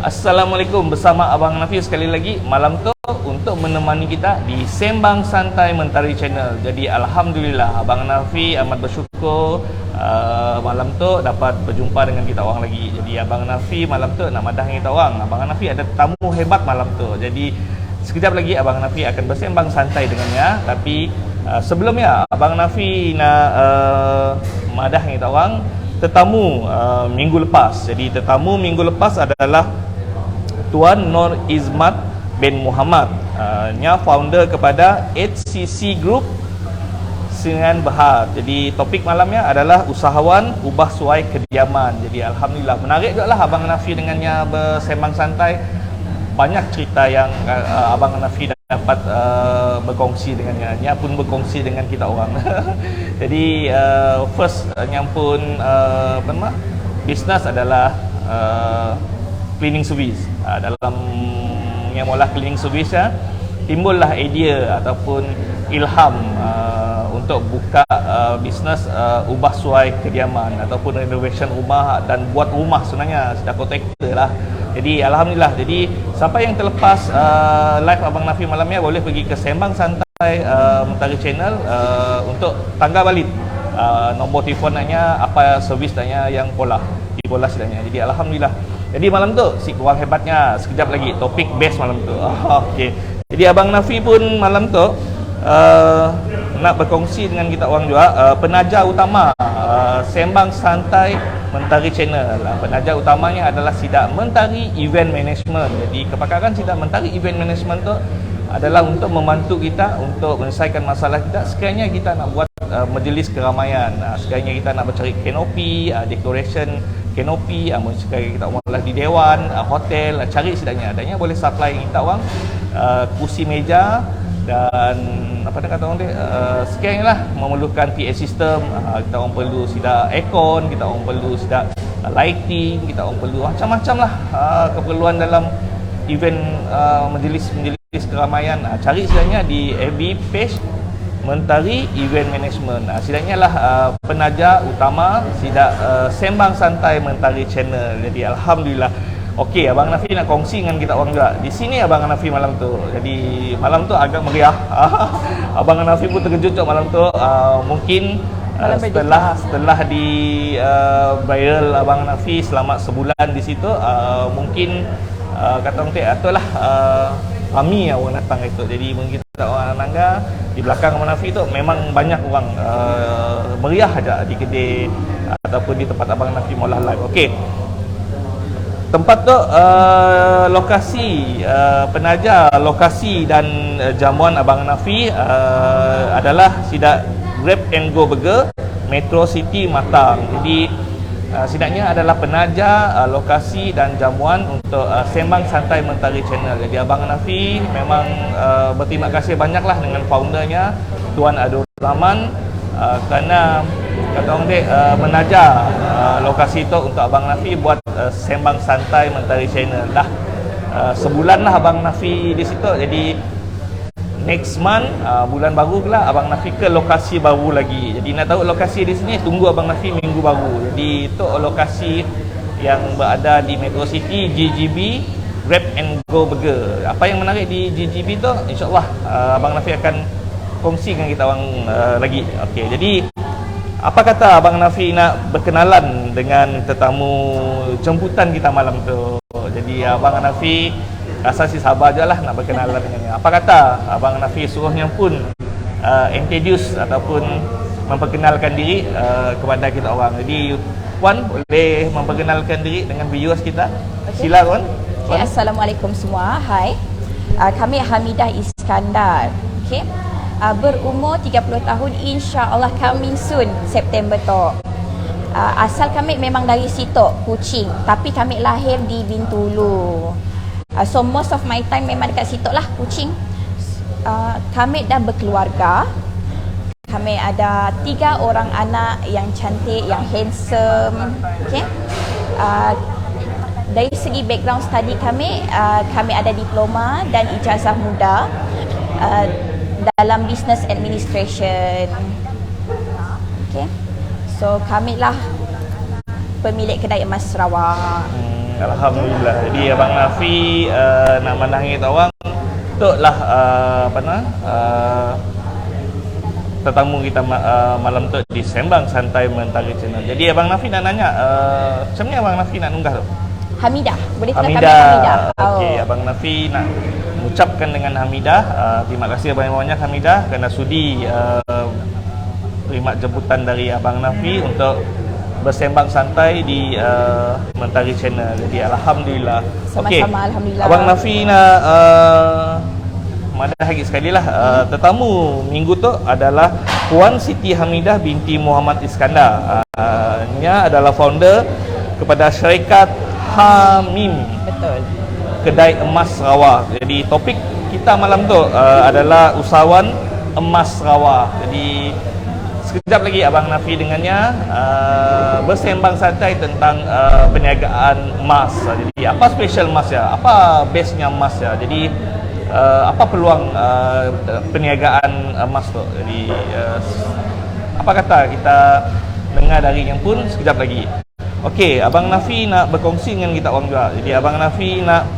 Assalamualaikum, bersama Abang Nafi sekali lagi malam tu untuk menemani kita di Sembang Santai Mentari Channel. Jadi Alhamdulillah Abang Nafi amat bersyukur malam tu dapat berjumpa dengan kita orang lagi. Jadi Abang Nafi malam tu nak madah kita orang. Abang Nafi ada tamu hebat malam tu. Jadi sekejap lagi Abang Nafi akan bersembang santai dengannya. Tapi sebelumnya Abang Nafi nak madah kita orang tetamu minggu lepas. Jadi tetamu minggu lepas adalah Tuan Nur Izmat bin Muhammad, nya founder kepada HCC Group Sdn Bhd. Jadi topik malamnya adalah usahawan ubah suai kediaman. Jadi Alhamdulillah menarik juga lah Abang Nafi dengannya bersembang santai. Banyak cerita yang Abang Nafi dapat berkongsi dengannya. Nya pun berkongsi dengan kita orang. Jadi first nyampun bisnes adalah cleaning service. Dalam yang mula cleaning service timbullah idea ataupun ilham untuk buka bisnes ubah suai kediaman ataupun renovation rumah dan buat rumah sebenarnya sudah kontraktor lah. Jadi Alhamdulillah, jadi siapa yang terlepas live Abang Nafi malamnya boleh pergi ke Sembang Santai Mentari Channel untuk tangga balik nombor telefonnya, apa servis tanya yang pola sedangnya. Jadi Alhamdulillah. Jadi malam tu si kurang hebatnya sekejap lagi topik best malam tu. Okey. Jadi Abang Nafi pun malam tu nak berkongsi dengan kita orang juga penaja utama Sembang Santai Mentari Channel. Penaja utamanya adalah Sidak Mentari Event Management. Jadi kepakaran Sidak Mentari Event Management tu adalah untuk membantu kita untuk menyelesaikan masalah kita sekiranya kita nak buat majlis keramaian, sekiranya kita nak bercari kanopi, decoration kanopi, sekiranya kita orang di dewan, hotel, cari sedangnya. Adanya boleh supply kita orang kursi meja dan apa nak kata orang dia, sekiranya lah memerlukan PA system, kita orang perlu sidak aircon, kita orang perlu sidak lighting, kita orang perlu macam-macam lah keperluan dalam event majlis keramaian. Cari sedangnya di FB page Mentari Event Management. Sedangnya lah penaja utama Sidak Sembang Santai Mentari Channel. Jadi Alhamdulillah. Okey, Abang Nafi nak kongsi dengan kita orang juga. Di sini Abang Nafi malam tu. Jadi malam tu agak meriah. Abang Nafi pun terkejut malam tu. Mungkin setelah di viral Abang Nafi selama sebulan di situ, mungkin kata orang tu itulah ramai orang datang itu. Jadi mungkin kita orang Nangga di belakang Abang Nafi tu memang banyak orang meriah aja di kedai ataupun di tempat Abang Nafi mula live. Okey. Tempat tu lokasi penaja lokasi dan jamuan Abang Nafi adalah Sidak Grab and Go Burger Metro City Matang. Jadi sidaknya adalah penaja lokasi dan jamuan untuk Sembang Santai Mentari Channel. Jadi Abang Nafi memang berterima kasih banyaklah dengan foundernya Tuan Abdul Rahman kerana kata orang dia menaja lokasi itu untuk Abang Nafi buat Sembang Santai Mentari Channel. Dah sebulan lah Abang Nafi di situ. Jadi next month bulan baru pula Abang Nafi ke lokasi baru lagi. Jadi nak tahu lokasi di sini tunggu Abang Nafi minggu baru. Jadi itu lokasi yang berada di Metro City GGB Grab and Go Burger. Apa yang menarik di GGB tu insya-Allah Abang Nafi akan kongsi dengan kita orang lagi. Okey, jadi apa kata Abang Nafi nak berkenalan dengan tetamu jemputan kita malam tu. Jadi Abang Nafi rasa si sabar je lah nak berkenalan dengannya. Apa kata Abang Nafi suruhnya pun introduce ataupun memperkenalkan diri kepada kita orang. Jadi Puan boleh memperkenalkan diri dengan viewers kita. Okay. Sila Puan. Okay, Assalamualaikum semua. Hai. Kami Hamidah Iskandar. Okay. Berumur 30 tahun, insya-Allah coming soon September tu. Asal kami memang dari Sitok, Kuching, tapi kami lahir di Bintulu. So most of my time memang dekat Sitok lah, Kuching. Kami dah berkeluarga. Kami ada 3 orang anak yang cantik, yang handsome. Okay. Dari segi background study kami ada diploma dan ijazah muda dalam business administration. Okay. So kami lah pemilik kedai emas Sarawak. Alhamdulillah. Jadi Abang Nafi nak menangi orang lah tetamu kita malam tu di Sembang Santai Mentari Channel. Jadi Abang Nafi nak nanya, macam ni Abang Nafi nak nunggah tu? Hamidah, boleh kena kami Hamidah. Hamidah. Okey, Abang Nafi nak mengucapkan dengan Hamidah, terima kasih banyak-banyak Hamidah kerana sudi terima jemputan dari Abang Nafi untuk bersembang santai di Mentari Channel. Jadi Alhamdulillah. Sama-sama, Alhamdulillah. Abang Nafi nak madah lagi sekali lah, tetamu minggu tu adalah Puan Siti Hamidah binti Muhammad Iskandar. Nya adalah founder kepada syarikat Hamim, Betul. Kedai Emas Sarawak. Jadi topik kita malam tu adalah usahawan emas Sarawak. Jadi sekejap lagi Abang Nafi dengannya bersembang santai tentang perniagaan emas. Jadi apa special emas ya? Apa base-nya emas ya? Jadi apa peluang perniagaan emas tu? Jadi apa kata kita dengar dari yang pun sekejap lagi. Okey, Abang Nafi nak berkongsi dengan kita orang juga. Jadi Abang Nafi nak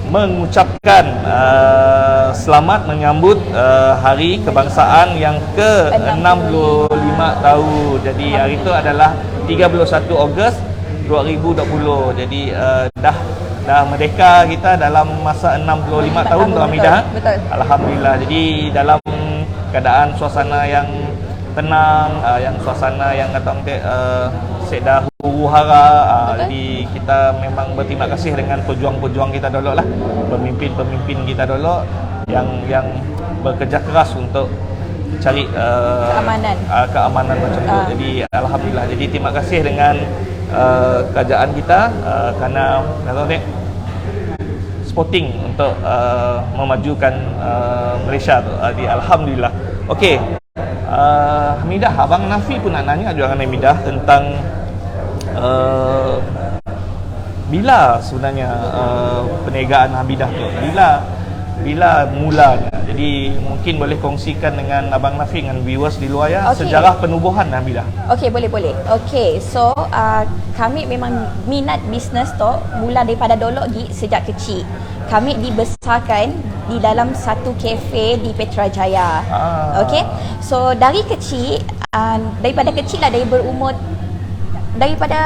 mengucapkan selamat menyambut Hari Kebangsaan yang ke-65 tahun. Jadi hari itu adalah 31 Ogos 2020. Jadi dah merdeka kita dalam masa 65 tahun tu Hamidah. Betul. Alhamdulillah. Jadi dalam keadaan suasana yang tenang, yang suasana yang kata sedah huru-hara. Jadi kita memang berterima kasih dengan pejuang-pejuang kita dulu lah, pemimpin-pemimpin kita dulu yang bekerja keras untuk cari keamanan macam tu. Jadi Alhamdulillah. Jadi terima kasih dengan kerajaan kita kerana supporting untuk memajukan Malaysia tu. Jadi Alhamdulillah. Okey. Hamidah, Abang Nafi pun nak nanya juga dengan Hamidah tentang bila sebenarnya perniagaan Hamidah tu, bila mulanya. Jadi mungkin boleh kongsikan dengan Abang Nafi dengan viewers di luar ya, sejarah penubuhan Hamidah. Okey, boleh. Okey, so kami memang minat bisnes tu mula daripada dulu lagi sejak kecil. Kami dibesarkan di dalam satu kafe di Petrajaya. Okey. So dari kecil, daripada kecil lah, dari berumur daripada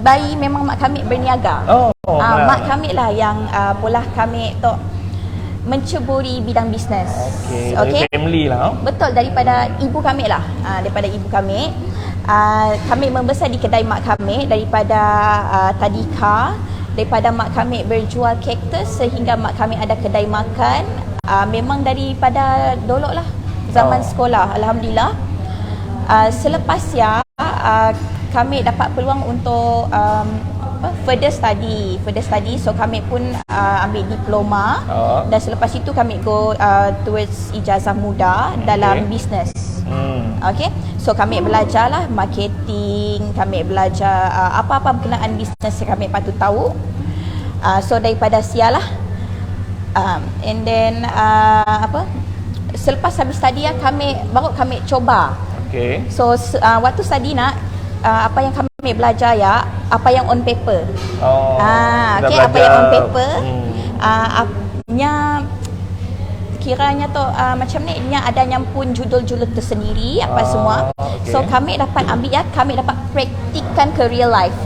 bayi memang mak kami berniaga. Mak kami lah yang pola kami tu menceburi bidang bisnes. Okey. Dari family lah. Betul, daripada ibu kami lah. Daripada ibu kami. Kami membesar di kedai mak kami daripada tadika. Daripada mak kami berjual kaktus sehingga mak kami ada kedai makan. Memang daripada dulu lah, zaman sekolah. Alhamdulillah. Selepas ya, kami dapat peluang untuk further study. So kami pun ambil diploma. Dan selepas itu kami go towards ijazah muda dalam bisnes. Okay. So kami belajar lah marketing, kami belajar apa-apa berkenaan bisnes yang kami patut tahu. So daripada sialah, and then selepas habis study baru kami coba. Okay. So waktu study apa yang kami belajar ya, apa yang on paper. Okay, apa yang on paper. Kiranya tu macam ni, adanya pun judul-judul tersendiri apa semua. Okay. So kami dapat ambil ya, kami dapat praktikkan ke real life.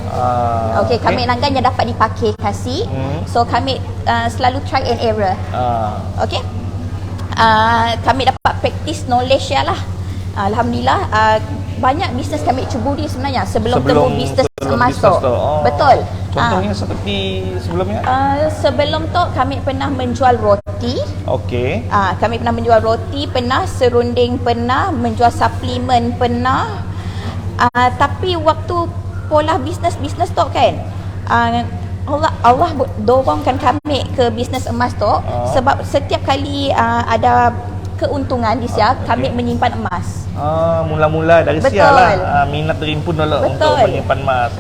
Okay, kami nangganya dapat dipakai kasih. So kami selalu try and error. Okay. Kami dapat practice knowledge ya lah. Alhamdulillah. Banyak bisnes kami ceburi sebenarnya sebelum temu bisnes emas tu. Betul. Contohnya seperti sebelumnya? Sebelum tu kami pernah menjual roti. Okey. Kami pernah menjual roti, pernah serunding, pernah menjual suplemen, pernah. Tapi waktu pola bisnes tu kan, Allah dorongkan kami ke bisnes emas tu sebab setiap kali ada keuntungan di Sia, kami menyimpan emas. Mula-mula dari Sia lah minat terimpun dulu untuk menyimpan emas.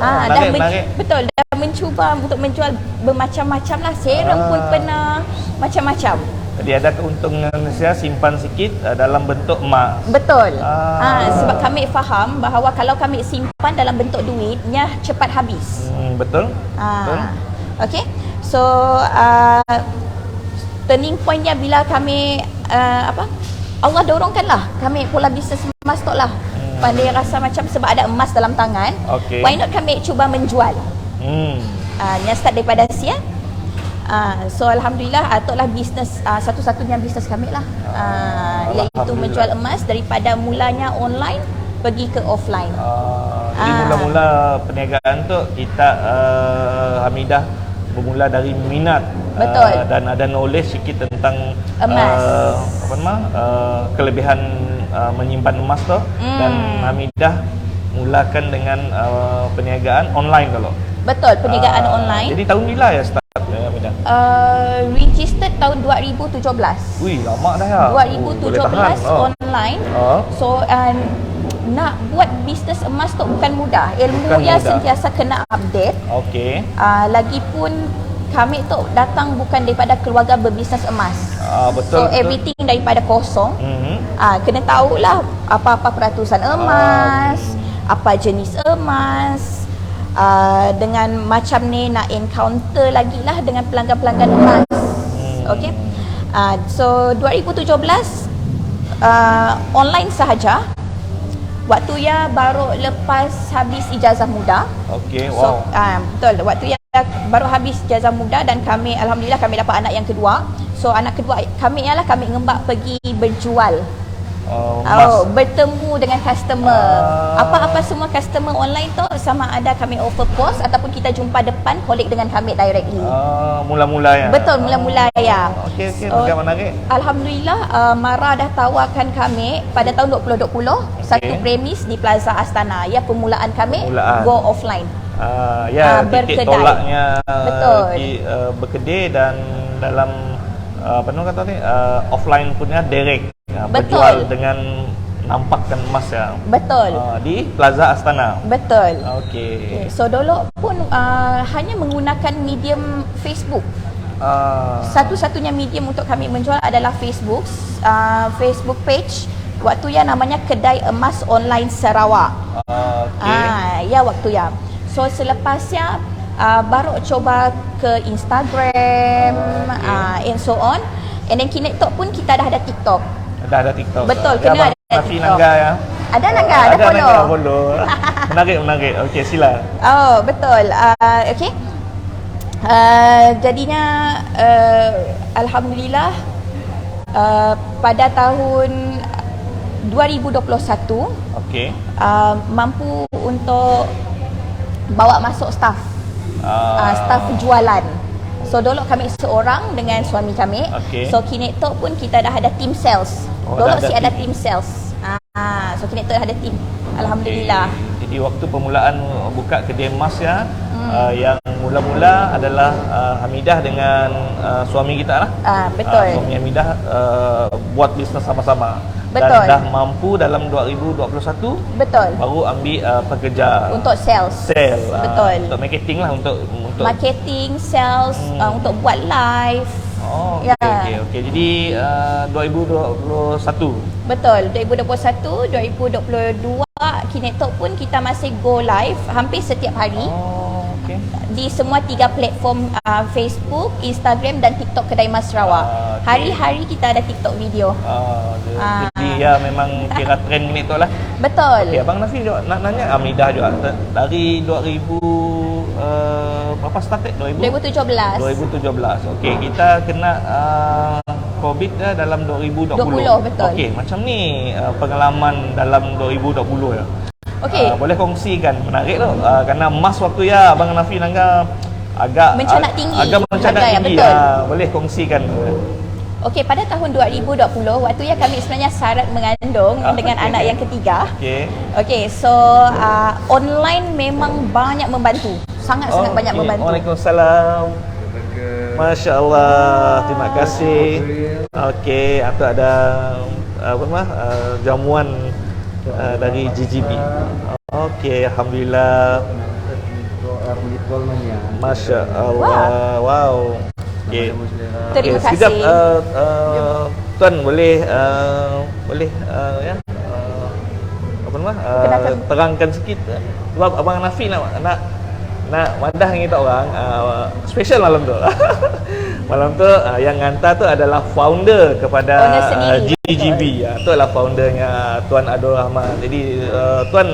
Betul, dan mencuba untuk menjual bermacam-macam lah. Serum pun pernah macam-macam. Jadi ada keuntungan saya simpan sikit dalam bentuk emas. Betul. Sebab kami faham bahawa kalau kami simpan dalam bentuk duitnya cepat habis. Betul. Betul. Okay. So turning pointnya bila kami Allah dorongkanlah kami pula bisnes emas tu lah. Pandai rasa macam sebab ada emas dalam tangan. Okay. Why not kami cuba menjual? Yang start daripada Asia. So alhamdulillah itulah bisnes satu-satunya bisnes kami lah. Iaitu menjual emas daripada mulanya online pergi ke offline. Jadi mula-mula perniagaan tu kita Hamidah bermula dari minat. Betul. Dan ada knowledge sikit tentang emas. Kelebihan menyimpan emas tu. Dan Hamidah mulakan dengan perniagaan online kalau. Betul, perniagaan online. Jadi tahun bila ya start Hamidah? Registered tahun 2017. Wih, lama dah ya. 2017 online. So nak buat bisnes emas tu bukan mudah. Ilmunya sentiasa kena update. Okey. Lagipun kami tu datang bukan daripada keluarga berbisnes emas. Betul. So everything daripada kosong. Kena tahulah apa-apa peratusan emas, apa jenis emas. Dengan macam ni nak encounter lagi lah dengan pelanggan-pelanggan emas. Okay. So 2017 online sahaja. Waktu ya baru lepas habis ijazah muda. Okey, wow. So betul, waktu ya baru habis ijazah muda dan kami alhamdulillah kami dapat anak yang kedua. So anak kedua kami ialah kami ngembak pergi berjual. Bertemu dengan customer. Apa-apa semua customer online tu sama ada kami offer post ataupun kita jumpa depan collect dengan kami directly. Mula-mula ya. Betul, mula-mula ya. Okey, bagaimana ke? Alhamdulillah Mara dah tawarkan kami pada tahun 2020 satu premis di Plaza Astana. Ya, permulaan kami go offline. Titik berkedai. Tolaknya betul. Berkedai dan dalam kata ni offline punya direct. Betul. Berjual dengan nampakkan emas ya. Betul. Di Plaza Astana. Betul. Okey. So dulu pun hanya menggunakan medium Facebook. Satu-satunya medium untuk kami menjual adalah Facebook. Facebook page. Waktu ya namanya Kedai Emas Online Sarawak. Ya waktu ya. So selepasnya baru coba ke Instagram and so on. And then kini pun kita dah ada TikTok. Dah ada TikTok. Betul, kena ada Nafi TikTok. Nangga ya. Ada Nangga, ada follow. Menarik. Okey, sila. Betul. Okey. Jadinya alhamdulillah pada tahun 2021 mampu untuk bawa masuk staff jualan. So dulu kami seorang dengan suami kami. So kini tu pun kita dah ada team sales. Dulu ada team sales. So kini tu dah ada team. Alhamdulillah. Jadi waktu permulaan buka kedai emas ya, yang mula-mula adalah Hamidah dengan suami kita lah. Betul. Suami Hamidah buat bisnes sama-sama. Betul. Dan dah mampu dalam 2021. Betul. Baru ambil pekerja untuk sales. Betul. Untuk marketing lah, untuk marketing, sales, untuk buat live. Okey. Jadi 2021. Betul. 2021, 2022 kini tu pun kita masih go live hampir setiap hari. Di semua 3 platform Facebook, Instagram dan TikTok Kedai Emas Sarawak. Hari-hari kita ada TikTok video. Jadi ya memang kira trend ni tu lah. Betul. Okey, Abang Nafi nak nanya Hamidah juga dari 2000 berapa start 2017. Okey, kita kena COVID dalam 2020. Betul. Okey, macam ni pengalaman dalam 2020 ya. Okey. Boleh kongsikan, menarik tu. Kerana emas waktu ya Abang Nafi Nangga agak mencanak tinggi. Betul. Boleh kongsikan. Okey, pada tahun 2020 waktu ya kami sebenarnya syarat mengandung dengan anak yang ketiga. Okey, so online memang banyak membantu. Sangat-sangat banyak membantu. Waalaikumsalam. Masya-Allah, terima kasih. Okey, atau ada jamuan dari GGB. Okey, alhamdulillah. Masya-Allah. Wow. Okey. Sama-sama selera. Terima Okey, sekejap, kasih. Tuan boleh ya apa nama Kenalkan. terangkan sikit sebab abang Nafi nak madah kita orang special malam tu. Malam tu yang hantar tu adalah founder kepada Owner sendiri, GGB. Tu adalah foundernya Tuan Abdul Rahman. Jadi Tuan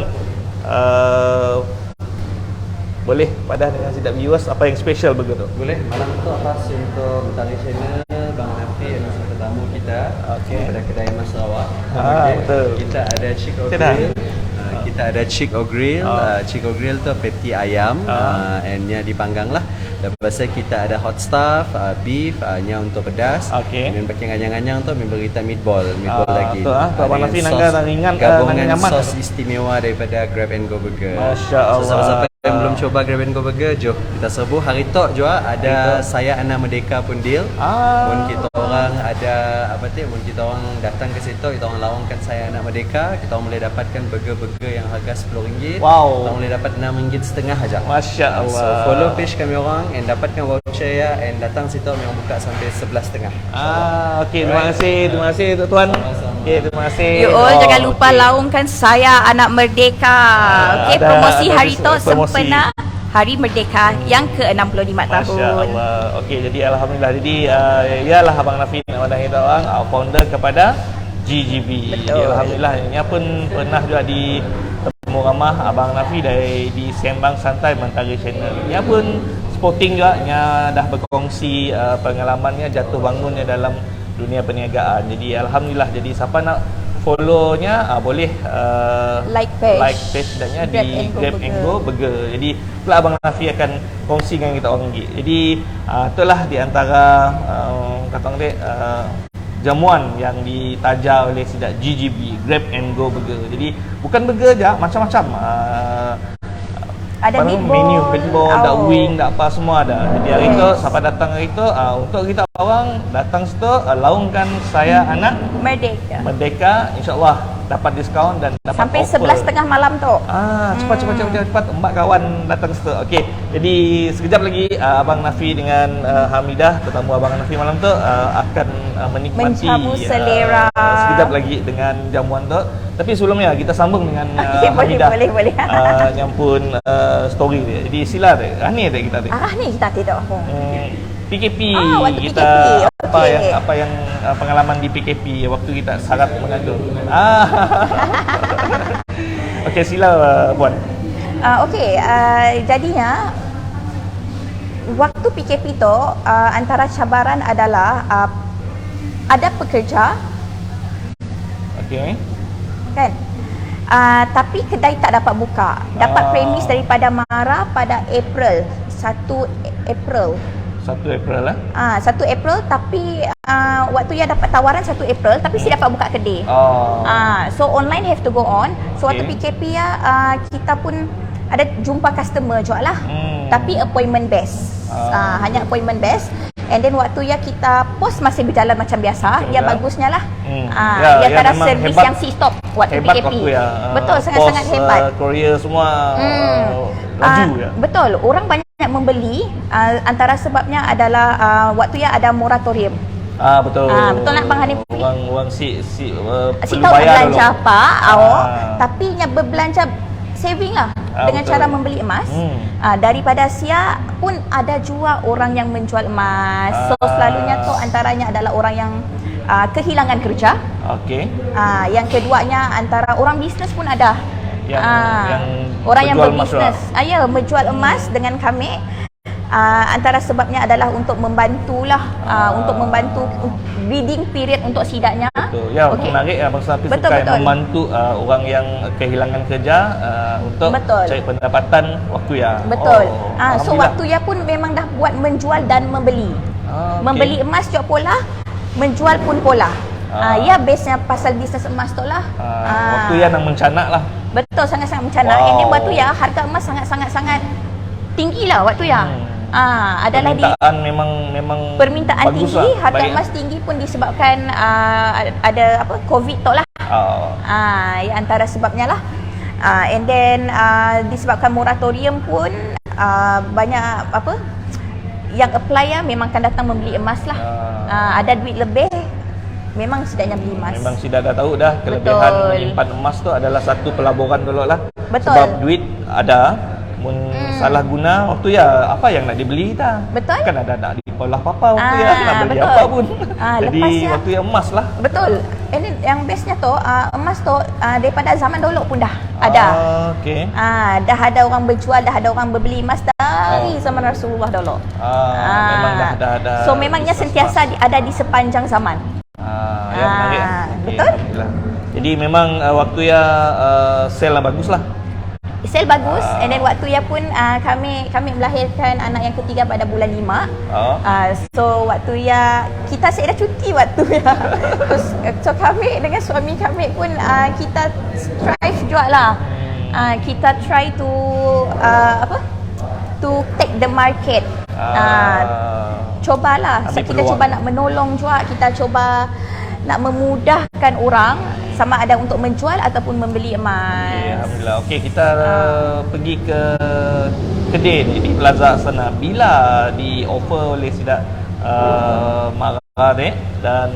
boleh padah dengan sedap viewers apa yang special begitu. Boleh, malam tu khas untuk Mentari Channel, Bang Nafi adalah satu tetamu kita pada kedai Mas Sarawak. Betul. Kita ada Chico Kita dah. Grill. Kita ada Chico Grill. Chico Grill tu patty ayam, and-nya dipanggang lah. Lepas tu kita ada hot stuff, beef, nya untuk pedas. Dan pakai nganyang-nganyang tu memberi kita meatball lagi. Tu Abang Nafi Dengan nangka sos- ringan gabungan nyaman. sos istimewa daripada Grab and Go Burger. Masya Allah. So, siapa-siapa yang belum coba Grab and Go Burger, jom kita serbu. Hari tu juga ada Saya Anak Merdeka pun deal. Mun kita orang ada mun kita orang datang ke situ, kita orang lawangkan Saya Anak Merdeka, kita orang boleh dapatkan burger-burger yang harga RM10. Wow. Kita orang boleh dapat RM6.5 aja. Masya Allah. So follow page kami orang and dapatkan voucher ya, and datang situ kami orang buka sampai 11.30. Okey, terima kasih Tuan. Okey, terima kasih. You all jangan lupa laungkan Saya Anak Merdeka. Okey, ada- promosi ada hari tu promosi. sempena Hari Merdeka yang ke-65 tahun. Masya Allah. Okey, jadi alhamdulillah. Jadi ialah Abang Nafi nak pandang kita orang founder kepada GGB. Jadi alhamdulillah ini pun pernah juga di temu ramah Abang Nafi di Sembang Santai Mentari Channel. Ia pun sporting juga, nya dah berkongsi pengalamannya jatuh bangunnya dalam dunia perniagaan. Jadi alhamdulillah. Jadi siapa nak follow-nya boleh Like page dan Grab di and Go Grab and Go Burger. Jadi pula Abang Nafi akan kongsi dengan kita orang lagi. Jadi itulah di antara kata orang dia jamuan yang ditaja oleh sidak GGB, Grab and Go Burger. Jadi bukan burger je, macam-macam. Ada meatball, ada wing, ada apa semua ada. Jadi hari tu siapa datang hari tu untuk kita orang datang situ laungkan Saya Anak Merdeka. Merdeka, insya-Allah dapat diskaun dan dapat Sampai offer. 11.30 malam tu. Cepat empat kawan datang situ. Okey. Jadi sekejap lagi Abang Nafi dengan Hamidah, tetamu Abang Nafi malam tu akan menikmati Menjamu selera. Sekejap lagi dengan jamuan tu. Tapi sebelumnya kita sambung dengan Okey, Hamidah. boleh. Yang pun story dia. Jadi sila dia. Ni dia kita dia. Ni kita tidak. PKP waktu kita PKP. Okey. apa yang pengalaman di PKP waktu kita syarat mengandung. Okey, sila Puan. Okey, jadinya waktu PKP tu antara cabaran adalah ada pekerja Okey. kan, tapi kedai tak dapat buka. Dapat premis daripada MARA pada April 1 April 1 April lah. 1 April, tapi waktu ia dapat tawaran 1 April tapi si dapat buka kedai. So online have to go on. So waktu PKP kita pun ada jumpa customer juga lah. Tapi appointment based. Hanya appointment based. And then waktu ya kita post masih berjalan macam biasa. Ya bagusnya lah. Ya tak ada servis yang stop waktu hebat PKP. Waktu ya. Betul, sangat-sangat hebat. Korea semua laju ya. Betul, orang banyak membeli antara sebabnya adalah waktu ya ada moratorium. Betul. Betul nak Bang Hanif? Orang si Si perlu tahu nak bayar belanja dulu. apa, tapi nya berbelanja saving lah dengan betul. cara membeli emas. Daripada sia pun ada juga orang yang menjual emas. So selalunya tu antaranya adalah orang yang kehilangan kerja. Okey. Yang keduanya antara orang bisnes pun ada. Yang orang yang berjual emas berbisnes. Ya, menjual emas dengan kami. Antara sebabnya adalah untuk membantulah untuk membantu bidding period untuk sidaknya. Betul. Ya, menarik ya Bang Safi suka membantu orang yang kehilangan kerja untuk cari pendapatan waktu ya. Betul. So waktu ya pun memang dah buat menjual dan membeli. Membeli emas juga pola, menjual pun pola. Ya base-nya pasal bisnes emas tu lah. Waktu ya nak mencanak lah. Betul, sangat-sangat mencanak. Ini waktu ya harga emas sangat-sangat tinggi lah waktu ya. Adalah permintaan memang permintaan tinggi, lah, harga emas tinggi pun disebabkan ada apa COVID tu lah. Ya antara sebabnya lah. And then disebabkan moratorium pun banyak apa yang apply ya memang akan datang membeli emas lah. Ada duit lebih memang sedangnya beli emas. Memang sudah dah tahu dah kelebihan Betul. menyimpan emas tu adalah satu pelaburan dulu lah. Betul. Sebab duit ada, mun salah guna waktu ya apa yang nak dibeli kita. Betul. Kan ada nak dipolah apa waktu ya nak beli betul. apa pun. Jadi Lepas ya, waktu ya emas lah. betul. Ini yang bestnya tu emas tu daripada zaman dulu pun dah ada. Okey. Dah ada orang berjual, dah ada orang berbeli emas dari zaman Rasulullah dulu. Memang dah ada. So memangnya sentiasa ada di sepanjang zaman. Ya menarik. Betul. Alhamdulillah. Jadi memang waktu ya sale lah bagus lah. Sale bagus, and then waktu ya pun kami melahirkan anak yang ketiga pada bulan 5. So waktu ya kita saya dah cuti waktu ya. So kami dengan suami kami pun kita strive juga lah. Kita try to to take the market. Cobalah, Ambil kita peluang. cuba nak menolong juga, kita cuba nak memudahkan orang sama ada untuk menjual ataupun membeli emas. Okay, Alhamdulillah. Okey, kita pergi ke kedai ni di Plaza sana. Bila di offer oleh Sidak Mara ni dan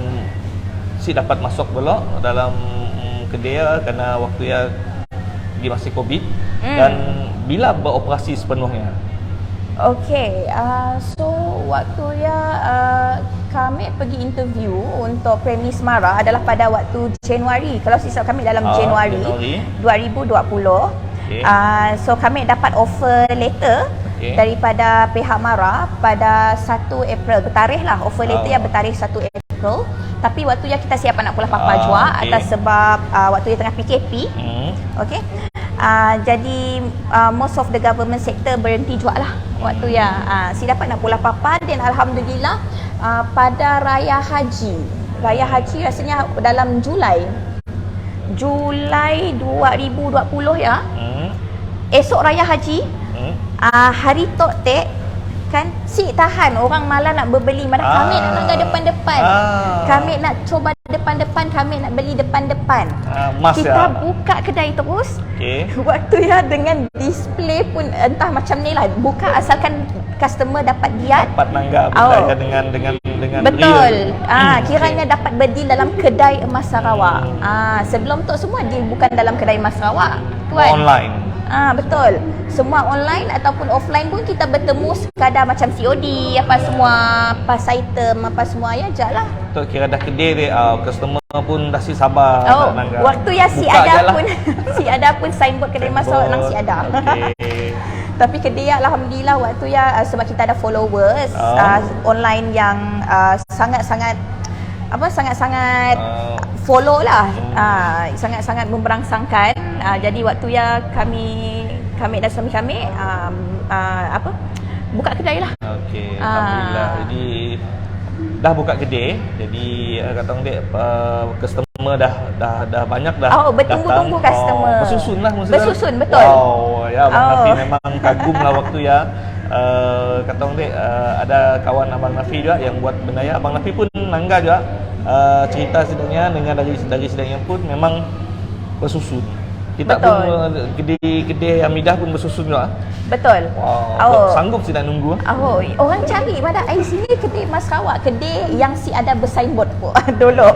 si dapat masuk pula dalam kedai kerana waktu ya di masih Covid dan bila beroperasi sepenuhnya. Okey, so waktu ya kami pergi interview untuk premis Mara adalah pada waktu Januari. Kalau silap kami dalam Januari 2020. Okay. So kami dapat offer letter daripada pihak Mara pada 1 April. Bertarikh lah offer letter yang bertarikh 1 April. Tapi waktu yang kita siap nak pulang papa jua atas sebab waktu yang tengah PKP. Okey. Jadi most of the government sector berhenti juga lah waktu ya. Si dapat nak pulang papa dan alhamdulillah pada Raya Haji rasanya dalam Julai 2020 ya. Esok Raya Haji hari tok tek kan si tahan orang malah nak berbeli mana kami nak langgar depan-depan. Kami nak coba depan-depan, kami nak beli depan-depan. Kita buka kedai terus. Waktu ya dengan display pun entah macam ni lah. Buka asalkan customer dapat lihat. Dapat langgar berjaya dengan betul. Kiranya dapat berdeal dalam kedai emas Sarawak. Sebelum tu semua deal bukan dalam kedai emas Sarawak. Tuan. Online. Betul. Semua online ataupun offline pun kita bertemu sekadar macam COD apa semua, pas item apa semua ya jalah. Tu kira dah kedai dia customer pun dah si sabar nak langgar. Waktu ya si ada pun si ada pun signboard kedai emas Sarawak nang si ada. Tapi kedai alhamdulillah waktu ya sebab kita ada followers online yang sangat-sangat follow lah, sangat-sangat memberangsangkan. Jadi waktu ya kami dan suami kami buka kedai lah. Okey, alhamdulillah. Jadi dah buka kedai. Jadi kata orang dia customer dah banyak dah. Bertunggu-tunggu customer. Bersusun lah maksudnya. Bersusun betul. Wow, ya Abang Nafi memang kagum lah waktu ya. Kata orang dia ada kawan Abang Nafi juga yang buat benda ya. Abang Nafi pun langgar juga. Cerita sidangnya dengan dari sidangnya pun memang bersusun. Kita pun kedai Hamidah pun bersusun juga. Betul. Wow. Sanggup si nak nunggu. Orang cari pada sini kedai emas Sarawak, kedai yang si ada bersignboard pun dulu.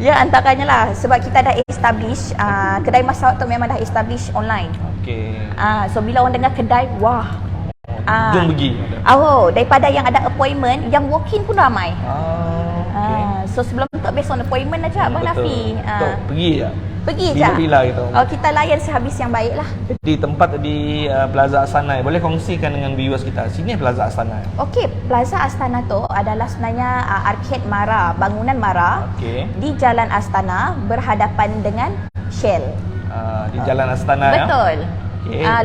Ya antaranya lah sebab kita dah establish kedai emas Sarawak tu memang dah establish online. Okey. So bila orang dengar kedai, wah. Jom pergi. Daripada yang ada appointment, yang walk-in pun ramai. So sebelum tu based on appointment aja Abang Nafi. Pergi je. Pergi je. Bila kita. Kita layan sehabis yang baik lah. Di tempat di Plaza Astana, boleh kongsikan dengan viewers kita. Sini Plaza Astana. Okey, Plaza Astana tu adalah sebenarnya arcade Mara, bangunan Mara. Di Jalan Astana berhadapan dengan Shell. Di Jalan Astana ya. Betul.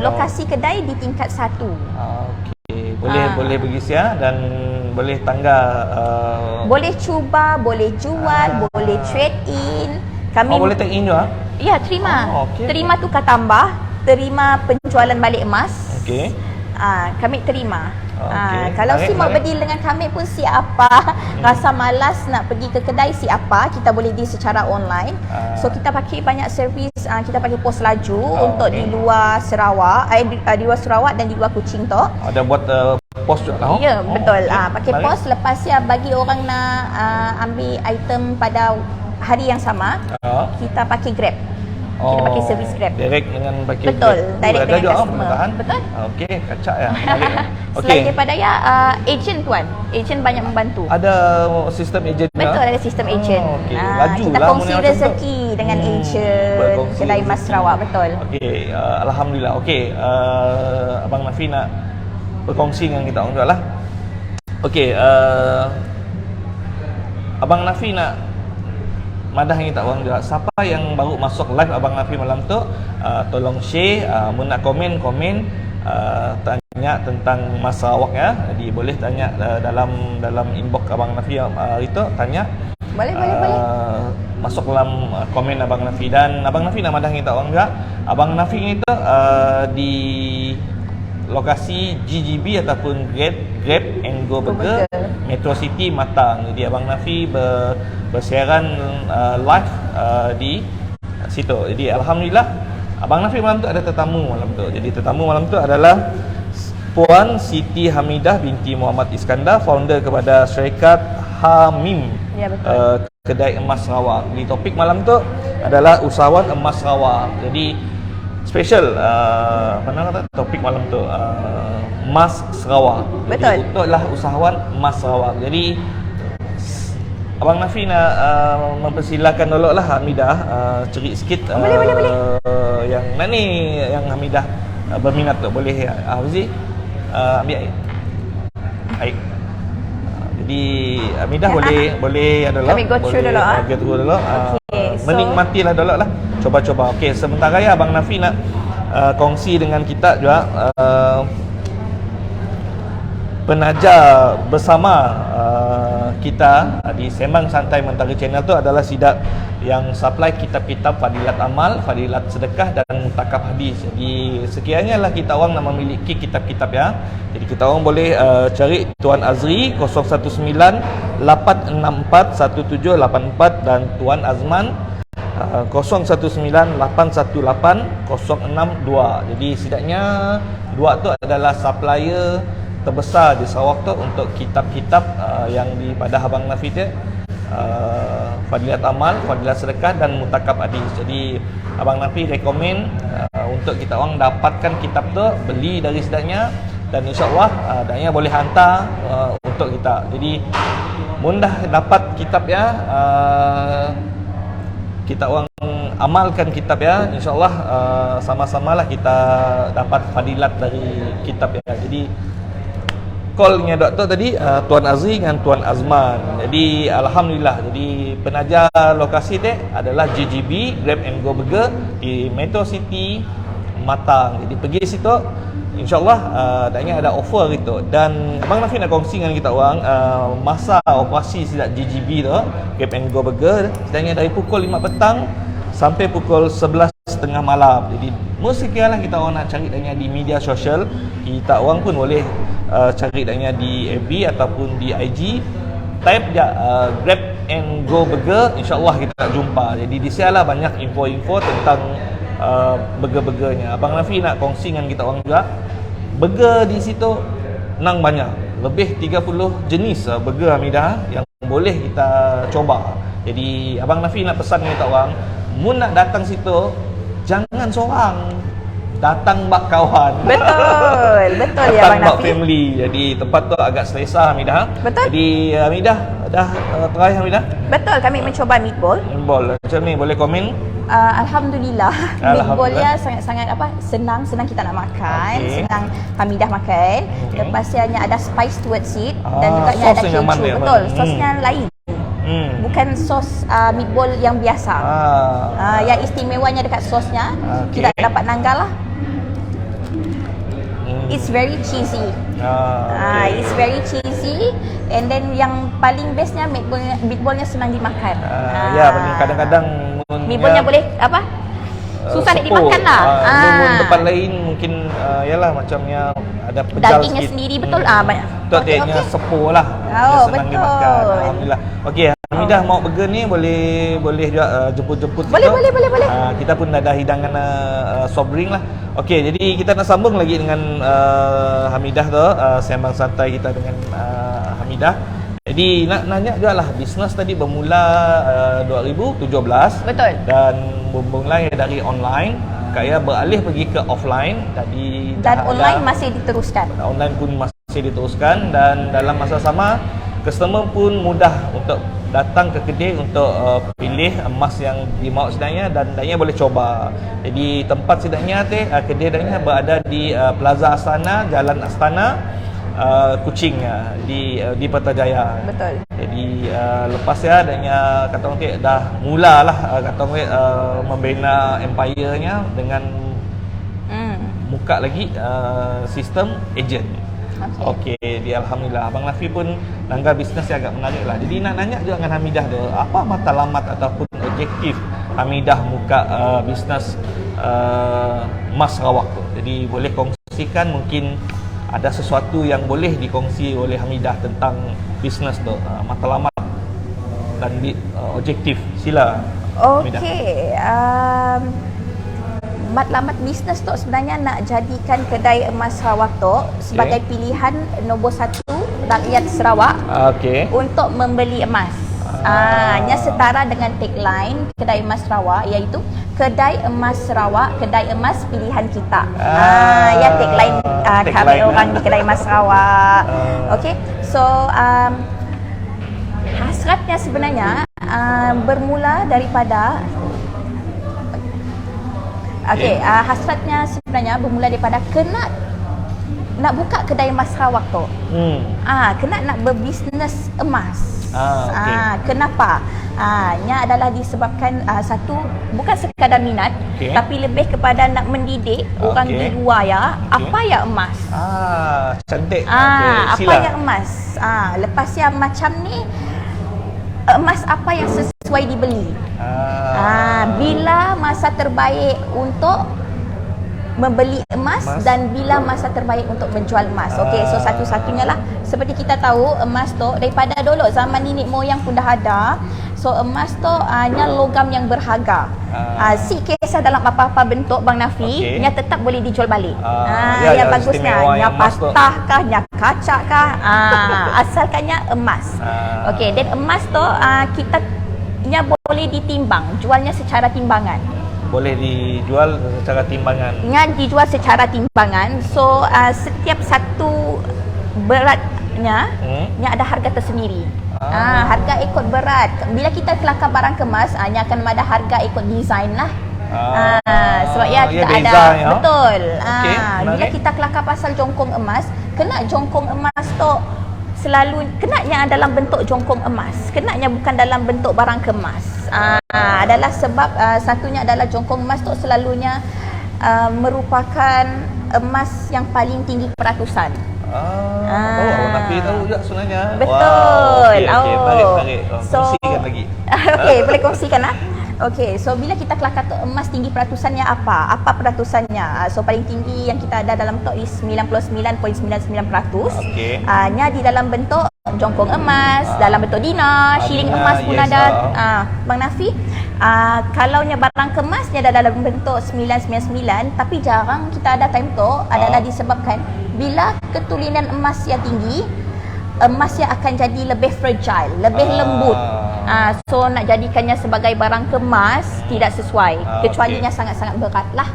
Lokasi kedai di tingkat 1. Okey, boleh pergi sia dan boleh tangga boleh cuba, boleh jual, boleh trade in. Kami boleh take in juga? Ya, terima. Terima tukar tambah, terima penjualan balik emas. Okey. Kami terima. Kalau si mau berdeal dengan kami pun siapa, rasa malas nak pergi ke kedai siapa, kita boleh deal secara online. So kita pakai banyak servis, kita pakai pos laju untuk di luar Sarawak, di luar Sarawak dan di luar Kuching tu. Ada buat pos juga lah. Ya, betul. Pakai Baik. pos, lepas ya bagi orang nak ambil item pada hari yang sama, kita pakai Grab. Kita pakai servis Grab. Direct dengan pakai Betul, Grab. direct Ada dengan juga customer. perubahan. Betul. Okey, kacak ya. Menarik. Selain daripada ya, agent tuan. Agent banyak membantu. Ada sistem ejen ke? Betul, ada sistem agent. Okey. Laju Kita lah kongsi punya macam tu. rezeki dengan agent Berkongsi kedai Mas rezeki. Sarawak, betul. Okey, alhamdulillah. Okey, Abang Nafi nak berkongsi dengan kita orang juga lah. Okey, Abang Nafi nak madah kita orang juga. Siapa yang baru masuk live Abang Nafi malam tu, tolong share, mun nak komen, tanya tentang Mas Sarawak ya. Jadi boleh tanya dalam inbox Abang Nafi itu, tanya. Boleh. Masuk dalam komen Abang Nafi, dan Abang Nafi nak madah kita orang juga. Abang Nafi itu di lokasi GGB ataupun Grab and Go Burger, Metro City Matang. Jadi Abang Nafi bersiaran live di situ. Jadi alhamdulillah Abang Nafi malam tu ada tetamu malam tu. Jadi tetamu malam tu adalah Puan Siti Hamidah binti Muhammad Iskandar, founder kepada syarikat Hamim, Ya, betul. kedai emas Sarawak. Di topik malam tu adalah usahawan emas Sarawak. Jadi special mana kata topik malam tu, emas Sarawak. Betul. Jadi untuklah usahawan emas Sarawak. Jadi Abang Nafi nak mempersilakan dulu lah Hamidah cerit sikit. Boleh. Yang mana ni yang Hamidah berminat tu, boleh Hafzi ambil air. Air. Jadi Hamidah boleh ada dulu. Kami go through dulu, Go through dulu. Okay, so- Menikmatilah dulu lah. Coba-coba. Okey, sementara ya Abang Nafi nak kongsi dengan kita juga penaja bersama kita di Sembang Santai Mentari Channel tu adalah Sidat yang supply kitab-kitab Fadilat Amal, Fadilat Sedekah dan Mutakab Hadis. Jadi sekiranya lah kita orang nak memiliki kitab-kitab ya. Jadi kita orang boleh cari Tuan Azri 019-864-1784 dan Tuan Azman 019-818-062. Jadi setidaknya dua tu adalah supplier terbesar di Sarawak tu untuk kitab-kitab yang pada Abang Nafi tu, Fadilat Amal, Fadilat Sedekah dan Mutakab Hadis. Jadi Abang Nafi rekomen untuk kita orang dapatkan kitab tu, beli dari setidaknya, dan insya-Allah danya boleh hantar untuk kita. Jadi mudah dapat kitab ya, kita orang amalkan kitab ya, insya-Allah sama-samalah kita dapat fadilat dari kitab ya. Jadi callnya doktor tadi Tuan Azri dengan Tuan Azman. Jadi alhamdulillah, jadi penaja lokasi tu adalah GGB Grab and Go Burger di Metro City Matang. Jadi pergi situ insya-Allah adanya ada offer gitu. Dan Abang Nafi nak kongsi dengan kita orang masa operasi silat GGB tu, Grab and Go Burger, setidaknya dari pukul 5 petang sampai pukul 11.30 malam. Jadi sekiranya kita orang nak cari danya di media sosial, kita orang pun boleh cari danya di FB ataupun di IG, type je Grab and Go Burger, insya-Allah kita nak jumpa. Jadi di sana banyak info-info tentang burger-burgernya. Abang Nafi nak kongsi dengan kita orang juga, burger di situ nang banyak, lebih 30 jenis burger Hamidah yang boleh kita coba. Jadi Abang Nafi nak pesan dengan kita orang, mun nak datang situ jangan seorang, datang bak kawan. Betul ya datang Abang bak Nafi. family. Jadi tempat tu agak selesa Hamidah. Betul. Jadi Hamidah dah try Hamidah? Betul, kami mencoba meatball. Macam ni, boleh komen? Alhamdulillah, meatballnya Alhamdulillah. sangat senang kita nak makan, Okey. senang Hamidah makan. Okey. Lepasnya ada spice towards it dan juga ada sos yang mana, keju. Abang? Betul, sosnya lain. Bukan Hmm. sos meatball yang biasa. Yang istimewanya dekat sosnya, Okey. kita dapat nanggal lah. Hmm. It's very cheesy. Okay. It's very cheesy, and then yang paling bestnya meatballnya senang dimakan. Ya, kadang-kadang meatballnya boleh apa? Susah nak dimakan lah. Tempat lain mungkin yalah macamnya ada pedal Dagingnya sikit. sendiri betul. Banyak. Itu artinya sepul lah. Oh, Senang betul. dimakan. Alhamdulillah. Okey, Hamidah mau burger ni boleh juga jemput-jemput Boleh, kita. boleh. Kita pun ada hidangan soft drink lah. Okey, jadi kita nak sambung lagi dengan Hamidah tu, sembang santai kita dengan Hamidah. Jadi nak nanya juga lah, bisnes tadi bermula 2017. Betul. Dan bermula dari online, Kak beralih pergi ke offline. Tadi Dan online masih diteruskan. Online pun masih diteruskan, dan dalam masa sama customer pun mudah untuk datang ke kedai untuk pilih emas yang dimahu sedangnya, dan sedangnya boleh coba. Jadi tempat sedangnya kedai sedangnya berada di Plaza Astana, Jalan Astana, Kuching, di Putrajaya. Betul. Jadi lepas ya adanya kata orang dah mulalah kata orang membina empire-nya dengan buka lagi sistem agent. Okey, alhamdulillah Abang Nafi pun langgar bisnes yang agak menarik lah. Jadi nak nanya juga dengan Hamidah tu, apa matlamat ataupun objektif Hamidah buka bisnes emas Sarawak tu. Jadi boleh kongsikan, mungkin ada sesuatu yang boleh dikongsi oleh Hamidah tentang bisnes tu, matlamat dan objektif. Sila Hamidah. Okey, matlamat bisnes tu sebenarnya nak jadikan kedai emas Sarawak tu sebagai pilihan nombor 1 rakyat Sarawak untuk membeli emas. Nya setara dengan tagline kedai emas Sarawak, iaitu kedai emas Sarawak, kedai emas pilihan kita. Ya tagline kami orang di kedai emas Sarawak. Okey, so hasratnya sebenarnya bermula daripada hasratnya sebenarnya bermula daripada nak buka kedai emas Sarawak tu. Kena nak berbisnes emas. Kenapa? Nya adalah disebabkan satu, bukan sekadar minat, tapi lebih kepada nak mendidik orang di luar ya, apa ya emas. Cantik. Apa yang emas. Lepas yang macam ni, emas apa yang sesuai dibeli. Bila masa terbaik untuk membeli emas dan bila masa terbaik untuk menjual emas. Okey, so satu-satunya lah, seperti kita tahu emas tu daripada dulu zaman nenek moyang pun dah ada. So emas tu hanya logam yang berharga. Si kisah dalam apa-apa bentuk Bang Nafi, nya tetap boleh dijual balik. Yang bagusnya nya patah kah, nya kaca kah, asalkannya emas. Okey, dan emas tu kita nya boleh ditimbang, jualnya secara timbangan. Boleh dijual secara timbangan. Dijual secara timbangan. So setiap satu beratnya ada harga tersendiri. Harga ikut berat. Bila kita kelakar barang kemas, akan ada harga ikut design lah. Sebab kita ada design, ya? Betul. Bila Menarik. kita kelakar pasal jongkong emas, kena jongkong emas tu selalu kenanya dalam bentuk jongkong emas, kenanya bukan dalam bentuk barang kemas. Adalah sebab satunya adalah jongkong emas tu selalunya merupakan emas yang paling tinggi peratusan. Abang Nafi tahu juga sebenarnya. Betul. Tarik. Kongsikan lagi. Okey, boleh kongsikan lah. Okey, so bila kita kelakar tu emas tinggi peratusannya apa? Apa peratusannya? So paling tinggi yang kita ada dalam tu is 99.99%. Nya di dalam bentuk jongkong emas, dalam bentuk dinar, shilling emas pun ada. Bang Nafi, kalau nya barang kemasnya ada dalam bentuk 999, tapi jarang kita ada time tu adalah disebabkan bila ketulinan emas yang tinggi, emas yang akan jadi lebih fragile, lebih lembut. So nak jadikannya sebagai barang kemas tidak sesuai, kecualinya sangat-sangat berat lah.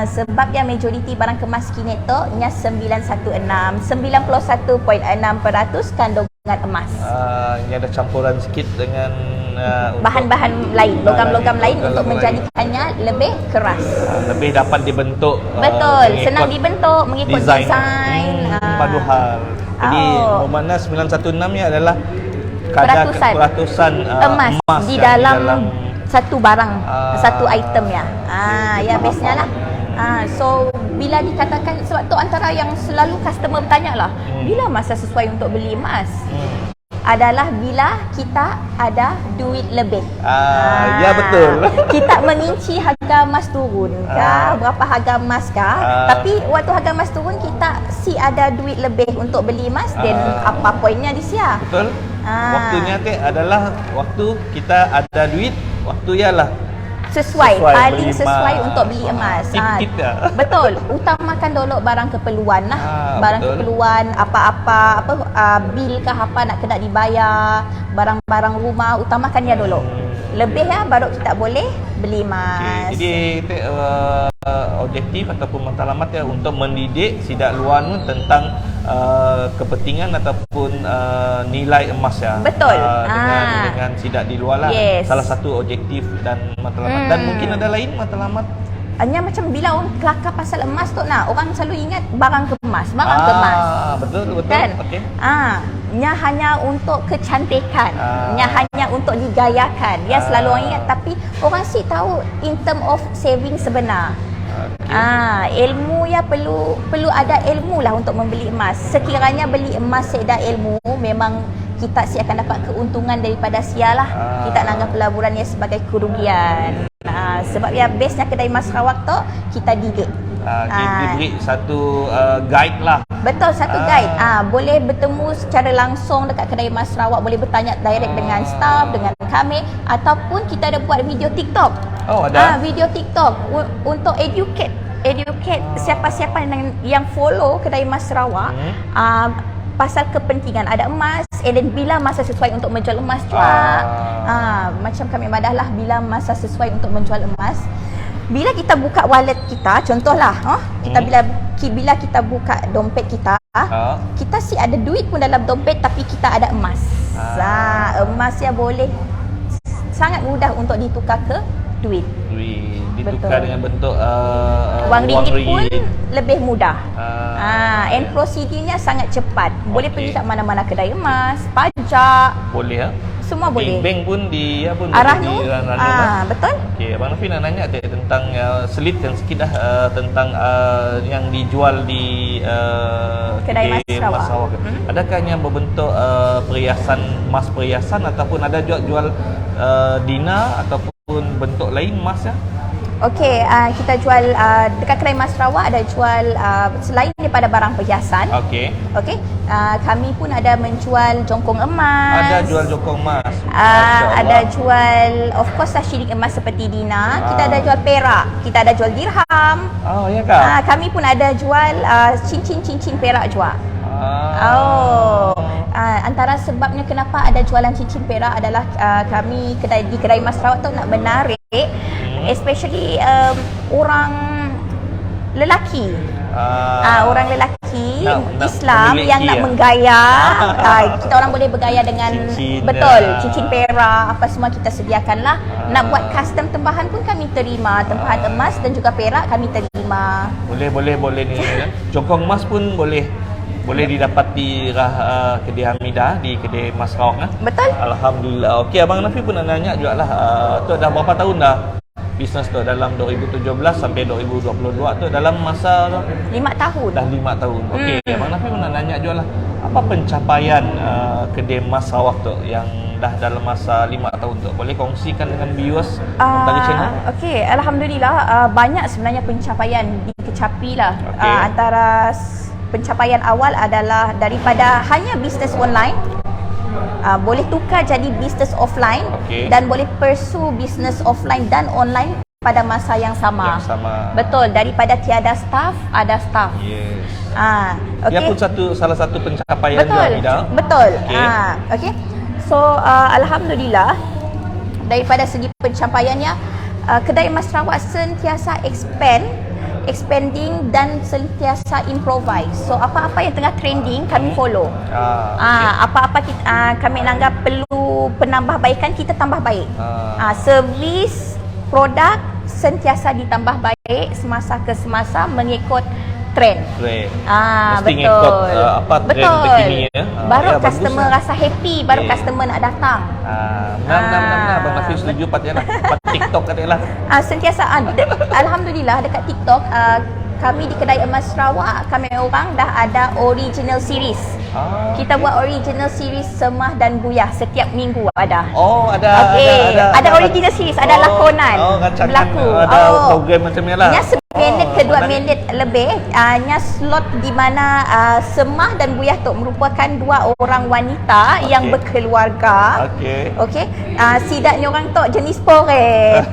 Sebab yang majoriti barang kemas kini tu nya 91.6% kandungan emas. Ini ada campuran sikit dengan bahan-bahan lain, logam-logam lain untuk menjadikannya lebih keras. Lebih dapat dibentuk. Betul, senang dibentuk mengikut desain. Padu hal. Jadi bermakna 916 ni adalah kadar peratusan emas di dalam satu barang, satu item ya. Ya bestnya lah. So bila dikatakan, sebab tu antara yang selalu customer bertanya lah, bila masa sesuai untuk beli emas? Adalah bila kita ada duit lebih. Ya betul. Kita menginci harga emas turun kah, berapa harga emas kah, tapi waktu harga emas turun kita si ada duit lebih untuk beli emas, dan apa poinnya di sia? Betul. Waktunya teh adalah waktu kita ada duit, waktu ialah sesuai paling beli sesuai emas. untuk beli emas. Tip-tip ya. Betul. Utamakan dulu barang keperluan lah. Barang betul. keperluan apa-apa bil kah apa nak kena dibayar, barang-barang rumah utamakannya dulu. Lebih ya baru kita boleh beli emas. Jadi kita objektif ataupun matlamat ya untuk mendidik sidak luar nu tentang kepentingan ataupun nilai emas ya. Betul. Dengan sidak di luar lah. Yes. Salah satu objektif dan matlamat. Dan mungkin ada lain matlamat. Hanya macam bila orang kelakar pasal emas tu nak, orang selalu ingat barang kemas, Betul. Kan? Okey. Nya hanya untuk kecantikan, nya hanya untuk digayakan. Dia selalu orang ingat, tapi orang sih tahu in term of saving sebenar. Ilmu ya perlu ada ilmu lah untuk membeli emas. Sekiranya beli emas sekedar ilmu, memang kita sih akan dapat keuntungan daripada sialah. Kita nak anggap pelaburannya sebagai kerugian. Sebab ya base-nya kedai emas Sarawak tu kita didik. Kita beri satu guide lah. Betul, satu guide. Boleh bertemu secara langsung dekat kedai emas Sarawak, boleh bertanya direct dengan staff, dengan kami, ataupun kita ada buat video TikTok. Oh, ada. Video TikTok untuk educate siapa-siapa yang follow kedai emas Sarawak pasal kepentingan ada emas, and then bila masa sesuai untuk menjual emas juga. Macam kami madahlah bila masa sesuai untuk menjual emas. Bila kita buka wallet kita, contohlah, bila kita buka dompet kita, kita sih ada duit pun dalam dompet tapi kita ada emas. Emas ya boleh sangat mudah untuk ditukar ke duit. Ditukar dengan bentuk wang ringgit pun lebih mudah. And prosedurnya sangat cepat. Boleh pergi kat mana-mana kedai emas, pajak. Boleh ya? Semua boleh. Bank pun di arah boleh tu. di Ranu. Betul. Okey, Abang Nafi nak nanya tentang selitkan sikit tentang yang dijual di kedai emas Sarawak. Adakah yang berbentuk perhiasan ataupun ada jual dinar ataupun bentuk lain emas ya? Okey, kita jual dekat kedai emas Sarawak ada jual selain daripada barang perhiasan. Okey. Kami pun ada menjual jongkong emas. Ada jual jongkong emas. Ada jual of course lah shilling emas seperti dinar. Kita ada jual perak. Kita ada jual dirham. Oh, ya kah? Kami pun ada jual cincin-cincin perak juga. Antara sebabnya kenapa ada jualan cincin perak adalah kami di kedai emas Sarawak tu nak menarik especially orang lelaki. Orang lelaki Islam yang nak menggaya. Kita orang boleh bergaya dengan cincin, cincin perak, apa semua kita sediakanlah. Nak buat custom tempahan pun kami terima, tempahan emas dan juga perak kami terima. Boleh ni. Jongkong emas pun boleh didapat di kedai Hamidah, di kedai emas Sarawak. Betul. Alhamdulillah. Okey, Abang Nafi pun nak nanya jugalah, tu dah berapa tahun dah bisnes tu, dalam 2017 sampai 2022 tu, dalam masa 5 tahun. Dah 5 tahun. Okey, Abang Nafi pun nak nanya jugalah, apa pencapaian kedai emas Sarawak tu yang dah dalam masa 5 tahun tu? Boleh kongsikan dengan viewers dari channel? Okey, alhamdulillah banyak sebenarnya pencapaian dikecapi lah. Antara pencapaian awal adalah daripada hanya bisnes online, boleh tukar jadi bisnes offline, dan boleh pursue bisnes offline dan online pada masa yang sama. Betul, daripada tiada staff, ada staff. Yes. Okay. Dia pun salah satu pencapaian juga. Betul. Okay. So alhamdulillah daripada segi pencapaiannya, kedai emas Sarawak sentiasa expanding dan sentiasa improvise. So apa-apa yang tengah trending kami follow. Apa-apa kami anggap perlu penambahbaikan, kita tambah baik. Servis, produk sentiasa ditambah baik semasa ke semasa mengikut trend. Mesti betul. Ikut apa trend terkini ya. Baru customer rasa happy, baru customer nak datang. Benar. Abang Nafi setuju patutlah. TikTok katalah. Sentiasa alhamdulillah dekat TikTok kami di kedai emas Sarawak, kami orang dah ada original series. Kita buat original series Semah dan Buyah setiap minggu ada. Ada original series, ada lakonan. Berlaku. Ada program macam ni lah. Seminit ke ada 2 minit lebih. Nya slot di mana Semah dan Buyah Tok merupakan 2 orang wanita yang berkeluarga. Okey. Sidaknya orang Tok jenis poret.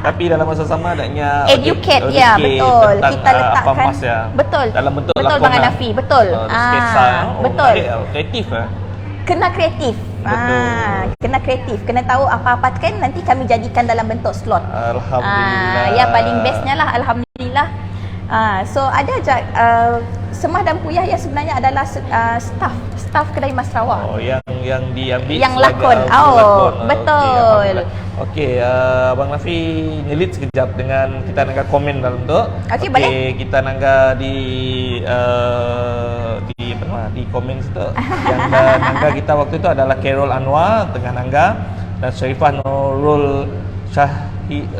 Tapi dalam masa sama adanya educate ya, betul. Kita letakkan betul. Dalam bentuk betul lakonan. Bang Hanafi, betul. Sketsa. Betul. Kreatif Kena kreatif. Kena kreatif. Kena tahu apa-apa kan nanti kami jadikan dalam bentuk slot. Alhamdulillah. Ya paling bestnya lah alhamdulillah. So ada je Semah dan Puyah yang sebenarnya adalah staff kedai Mas Sarawak. Oh, yang diambil yang lakon. Betul. Okey, Abang Nafi nyelit sekejap dengan kita nak komen dalam tu. Okey, boleh. Kita nak di di komen situ. Yang nangga kita waktu itu adalah Carol Anwar tengah nangga dan Sharifah Nurul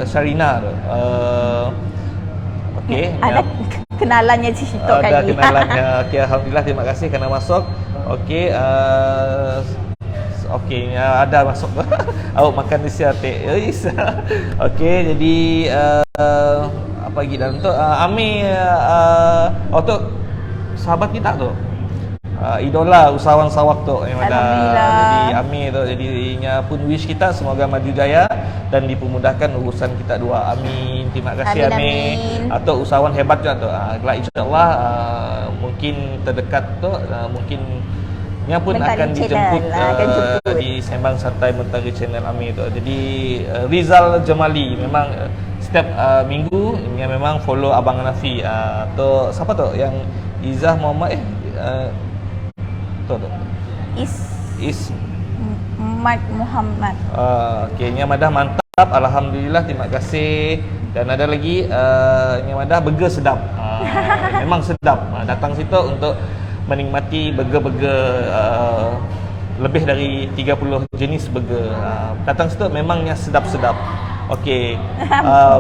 Syarina. Okey. Ada kenalannya di situ kali. Ada kenalannya. Okey, alhamdulillah, terima kasih kerana masuk. Okey, okey, ada masuk. Awak makan di siate. Okey, jadi apa lagi dalam tu? Ami tu sahabat kita tu. Idola usahawan Sarawak tu yang ada. Jadi Ami tu jadinya pun wish kita semoga maju jaya dan dipermudahkan urusan kita dua. Amin. Terima kasih Amin. Atau usahawan hebat juga tu. Kelak insya-Allah mungkin terdekat tu mungkin nya pun akan dijemput di Sembang Santai Mentari Channel Ami tu. Jadi Rizal Jamali memang setiap minggu dia memang follow Abang Hanafi. Tu siapa tu yang Izzah Muhammad tu Mat Muhammad. Okey, nya madah mantap, alhamdulillah, terima kasih. Dan ada lagi nya madah burger sedap. Memang sedap. Datang situ untuk menikmati burger-burger lebih dari 30 jenis burger. Datang situ memangnya sedap-sedap. Okey.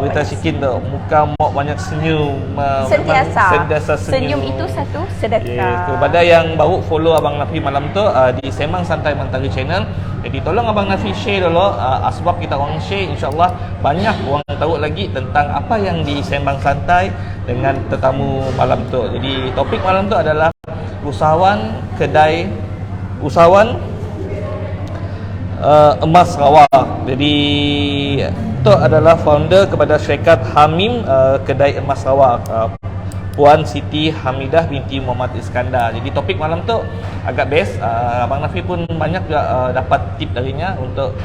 Kita Shikin tu muka mok banyak senyum. Sentiasa senyum itu satu sedekah. Kepada yang baru follow Abang Nafi malam tu di Sembang Santai Mentari Channel. Jadi tolong Abang Nafi share dulu sebab kita orang share insya-Allah banyak orang tahu lagi tentang apa yang di Sembang Santai dengan tetamu malam tu. Jadi topik malam tu adalah usahawan emas Sarawak. Jadi itu adalah founder kepada syarikat Hamim kedai emas Sarawak, Puan Siti Hamidah binti Muhammad Iskandar. Jadi topik malam tu agak best. Abang Nafi pun banyak juga dapat tip darinya untuk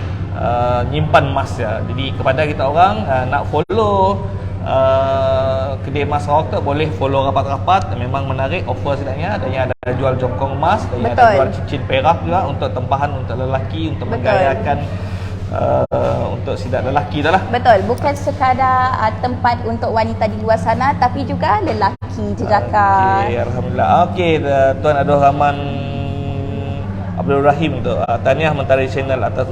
nyimpan emas ya. Jadi kepada kita orang nak follow kedai emas Sarawak tu boleh follow rapat-rapat, memang menarik offer sebenarnya. Ada jual jongkong emas, ada jual cincin perak juga untuk tempahan untuk lelaki, untuk menggayakan untuk sidat lelaki dah lah. Betul, bukan sekadar tempat untuk wanita di luar sana tapi juga lelaki jejaka. Okey, alhamdulillah. Okey, Tuan Abdul Rahman Abdul Rahim tu. Tahniah Mentari Channel atas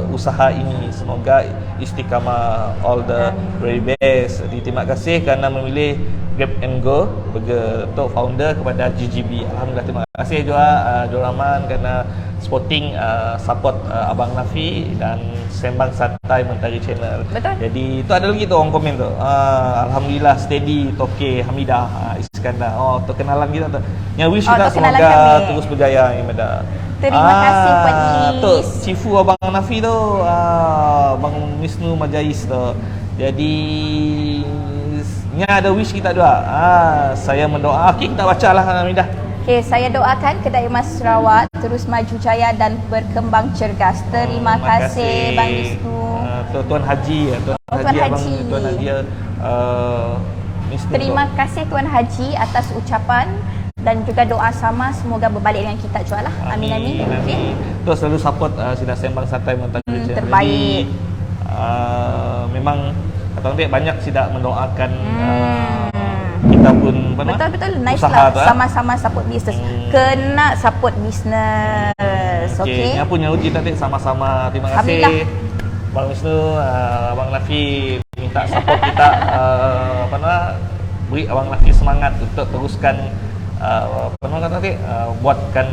usaha ini. Semoga istiqamah, all the very best. Jadi, terima kasih kerana memilih Grab and Go Burger untuk founder kepada GGB. Alhamdulillah, terima kasih juga Abdul Rahman kerana supporting support Abang Nafi dan Sembang Santai Mentari Channel. Betul. Jadi tu ada lagi tu orang komen tu. Alhamdulillah steady Toke Hamidah Iskandar. Oh, tu kenalan kita tu. Yang wish kita semoga terus berjaya Hamidah. Terima kasih Puan Is. Tu Cifu Abang Nafi tu, Abang Wisnu Majais tu. Jadi nya ada wish kita dua. Saya mendoa. Okey, kita bacalah Hamidah. Okay, saya doakan kedai emas Sarawak terus maju jaya dan berkembang cergas. Terima kasih Bang Wisnu. Tuan Haji ya, Tuan Haji. Terima kasih Tuan Haji atas ucapan dan juga doa sama, semoga berbalik dengan kita jual lah. Amin amin. Okay. Terus selalu support Sinar Sembang Santai Mentari Channel. Terbaik. Jadi, memang kata banyak sidak mendoakan kita pun betul nice usaha lah, sama-sama support business. Kena support business. Okey. Yang punya uji tadi sama-sama. Terima kasih Bang Wisnu, Abang Nafi minta support kita beri Abang Nafi semangat untuk teruskan buatkan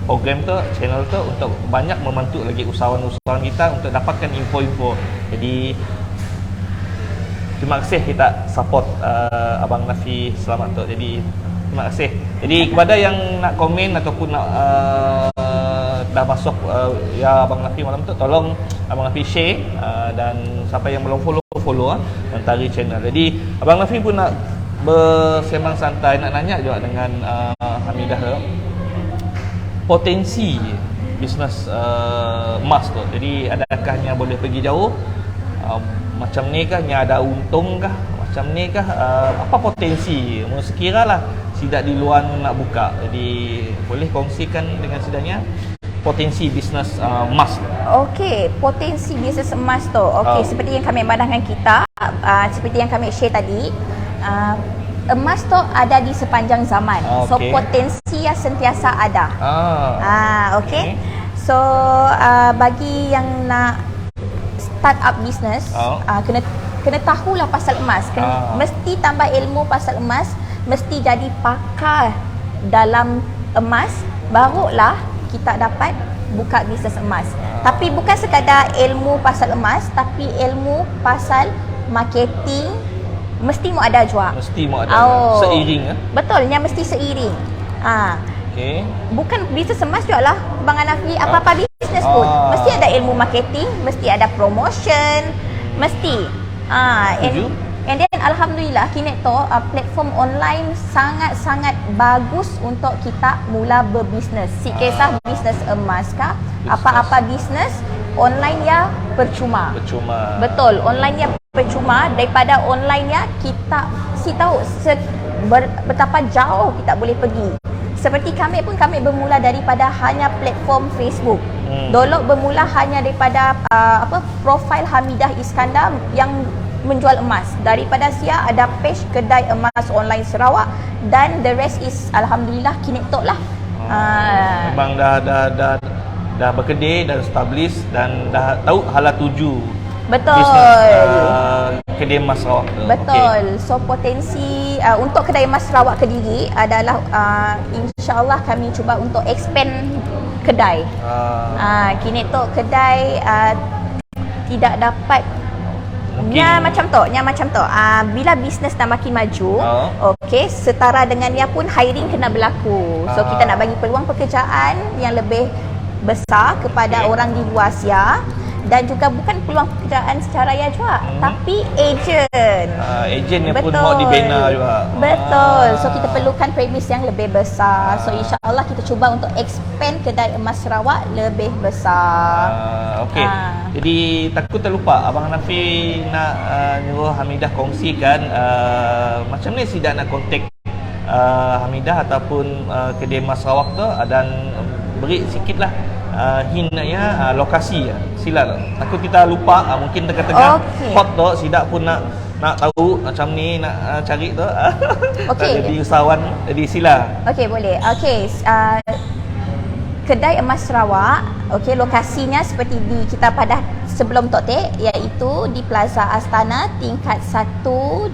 program tu, channel tu untuk banyak membantu lagi usahawan-usahawan kita untuk dapatkan info-info. Jadi terima kasih kita support Abang Nafi Selamat tu. Jadi terima kasih. Jadi kepada yang nak komen ataupun nak dah masuk ya Abang Nafi malam tu, tolong Abang Nafi share dan siapa yang belum follow Mentari Channel. Jadi Abang Nafi pun nak bersembang santai, nak nanya juga dengan Hamidah tu, potensi bisnes emas tu. Jadi adakahnya boleh pergi jauh? Macam ni kah? Nya ada untung kah? Macam ni kah? Apa potensi? Sekiralah Sidak di luar nak buka. Jadi boleh kongsikan dengan Sidaknya potensi bisnes emas. Okey, potensi bisnes emas tu. Okey, seperti yang kami pandangan kita, seperti yang kami share tadi, emas tu ada di sepanjang zaman. So potensi yang sentiasa ada. Okey. So bagi yang nak start up business, kena tahulah pasal emas. Mesti tambah ilmu pasal emas, mesti jadi pakar dalam emas, barulah kita dapat buka bisnes emas. Tapi bukan sekadar ilmu pasal emas, tapi ilmu pasal marketing mesti mau ada juga. Mesti mau ada. Seiring Betul, yang mesti seiring. Okey. Bukan bisnes emas juga lah Bang Hanafi, apa-apa bisnes pun mesti ada ilmu marketing, mesti ada promotion, mesti. And then alhamdulillah kini tu platform online sangat-sangat bagus untuk kita mula berbisnes. Si kisah bisnes emas kah, apa-apa bisnes online ya percuma. Betul, online ya percuma. Daripada online ya kita tahu betapa jauh kita boleh pergi. Seperti kami pun, kami bermula daripada hanya platform Facebook. Dulu bermula hanya daripada profil Hamidah Iskandar yang menjual emas. Daripada sia ada page kedai emas online Sarawak, dan the rest is alhamdulillah kini tok lah. Memang dah berkedai, dah establish dan dah tahu hala tuju. Betul. Bisnes kedai emas Sarawak. Betul. So potensi untuk kedai emas Sarawak Kediri adalah insya-Allah kami cuba untuk expand kedai. Kini tu kedai tidak dapat macam tu. Bila bisnes dah makin maju, okey, setara dengan dia pun hiring kena berlaku. So kita nak bagi peluang pekerjaan yang lebih besar kepada orang di luar sia, dan juga bukan peluang pekerjaan secara ya juga, tapi ejen. Ejen yang pun mau dibina juga. Betul. So kita perlukan premis yang lebih besar. So insya-Allah kita cuba untuk expand kedai emas Sarawak lebih besar. Okey. Jadi takut terlupa, Abang Hanafi nak nyuruh Hamidah kongsikan macam ni Sidak nak kontak Hamidah ataupun kedai emas Sarawak tu, dan beri sikitlah hintnya lokasi. Silalah. Takut kita lupa, mungkin tengah-tengah hot tu Sidak pun nak tahu macam ni, nak cari tu. Jadi usahawan, jadi sila. Okey, boleh. Okey, kedai emas Sarawak, okey, lokasinya seperti kita pada sebelum Tok Tek, iaitu di Plaza Astana tingkat 1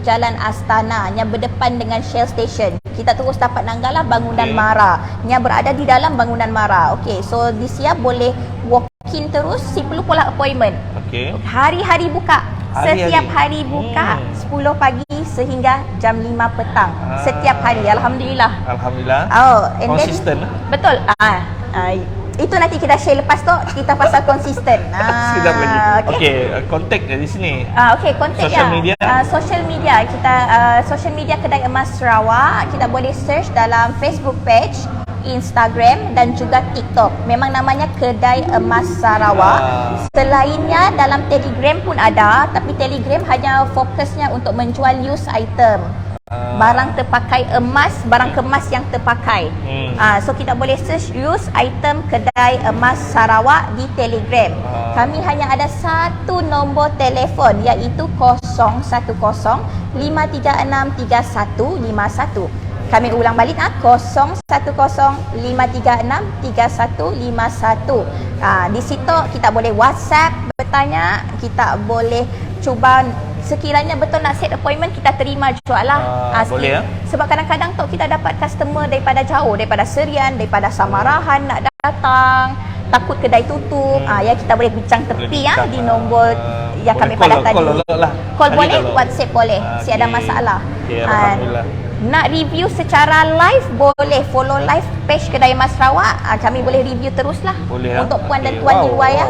Jalan Astana yang berdepan dengan Shell Station. Kita terus dapat nanggala bangunan Mara yang berada di dalam bangunan Mara. Okey, so di siap boleh walk in terus, si perlu pula appointment. Okey. Hari-hari buka. Setiap hari buka 10 pagi sehingga jam 5 petang. Setiap hari, alhamdulillah. Konsisten. Betul. Itu nanti kita share lepas tu, kita pasal konsisten. Sedap lagi. Okey, kontak di sini. Okey, kontak social media. Social media kita social media Kedai Emas Sarawak, kita boleh search dalam Facebook page, Instagram dan juga TikTok. Memang namanya Kedai Emas Sarawak. Selainnya dalam Telegram pun ada, tapi Telegram hanya fokusnya untuk menjual used item. Barang terpakai emas, barang kemas yang terpakai. So kita boleh search use item Kedai Emas Sarawak di Telegram. Kami hanya ada satu nombor telefon, iaitu 010 536 3151. Kami ulang balik 010 536 3151. Di situ kita boleh WhatsApp bertanya, kita boleh cuba. Sekiranya betul nak set appointment, kita terima juga lah. Boleh Sebab kadang-kadang tu kita dapat customer daripada jauh, daripada Serian, daripada Samarahan nak datang, takut kedai tutup. Ya kita boleh bincang tepi di nombor yang kami Boleh pada call tadi. lah. Call Tadi boleh, kalau- WhatsApp boleh. Si ada Okey. masalah. Okey, alhamdulillah. Nak review secara live boleh. Follow live page Kedai Emas Sarawak. Kami boleh review teruslah. Boleh Untuk puan dan Okey, tuan di luar ya.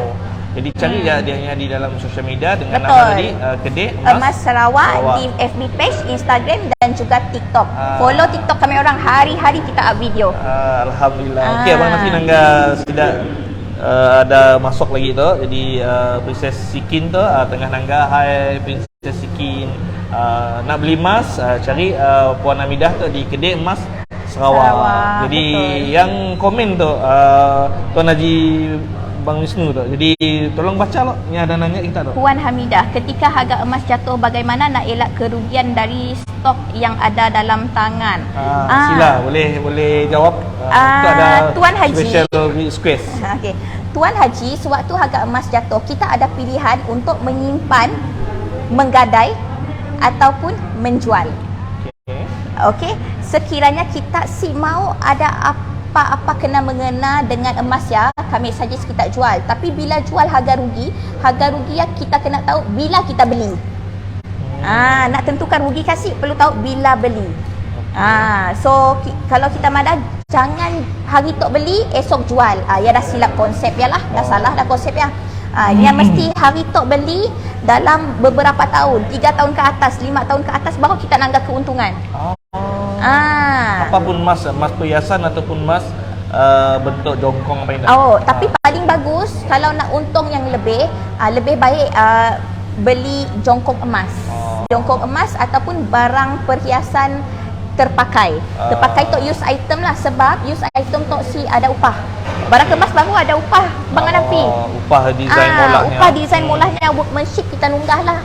Jadi cari dia di dalam sosial media dengan Betul. nama tadi Kedai Emas Sarawak di FB page, Instagram dan juga TikTok. Follow TikTok kami orang, hari-hari kita up video. Alhamdulillah. Okey, Abang Nafi Nangga tidak ada masuk lagi tu. Jadi Princess Sikin tu tengah nangga, hai Princess Sikin. Nak beli emas, cari Puan Hamidah tu di Kedai Emas Sarawak. Jadi betul. yang komen tu Tuan Haji Bang Wisnu tu. Jadi tolong baca loh. Ni ada nanya kita tu. Puan Hamidah, ketika harga emas jatuh bagaimana nak elak kerugian dari stok yang ada dalam tangan? Sila boleh jawab. Itu ada Tuan Haji. special request. Okey. Tuan Haji, sewaktu harga emas jatuh, kita ada pilihan untuk menyimpan, menggadai ataupun menjual. Okey. Okey, sekiranya kita mau ada apa-apa kena mengena dengan emas ya, kami suggest kita jual. Tapi bila jual harga rugi ya kita kena tahu bila kita beli. Nak tentukan rugi kasih perlu tahu bila beli. So kalau kita madah jangan hari tok beli esok jual. Ya dah silap konsep ya lah, dah salah dah konsep ya. Yang mesti hari tok beli dalam beberapa tahun, 3 tahun ke atas, 5 tahun ke atas baru kita nak angkat keuntungan. Apapun emas perhiasan ataupun emas bentuk jongkong apa yang Tapi paling bagus kalau nak untung yang lebih baik beli jongkong emas. Jongkong emas ataupun barang perhiasan terpakai. Terpakai tu use item lah, sebab use item tu si ada upah. Barang kemas baru ada upah, Bang Hanafi. Upah design molahnya. Upah design molahnya, workmanship kita nunggah lah.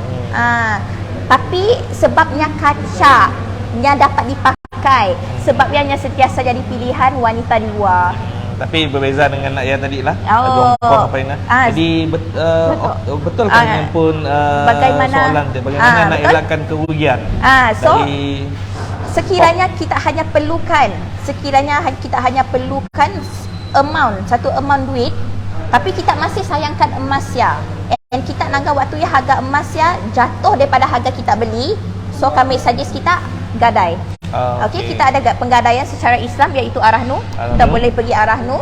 Tapi sebabnya kaca nya dapat dipakai, sebabnya sentiasa jadi pilihan wanita di luar. Tapi berbeza dengan yang tadi lah, Oh. jongkong apa yang jadi betul kan yang pun bagaimana soalan tu, bagaimana nak betul. elakkan kerugian So dari sekiranya kita hanya perlukan satu amount duit, tapi kita masih sayangkan emas ya, dan kita naga waktu ya harga emas ya jatuh daripada harga kita beli, so kami suggest kita gadai. Okey, kita ada penggadaian secara Islam iaitu Arahnu. Kita boleh pergi Arahnu.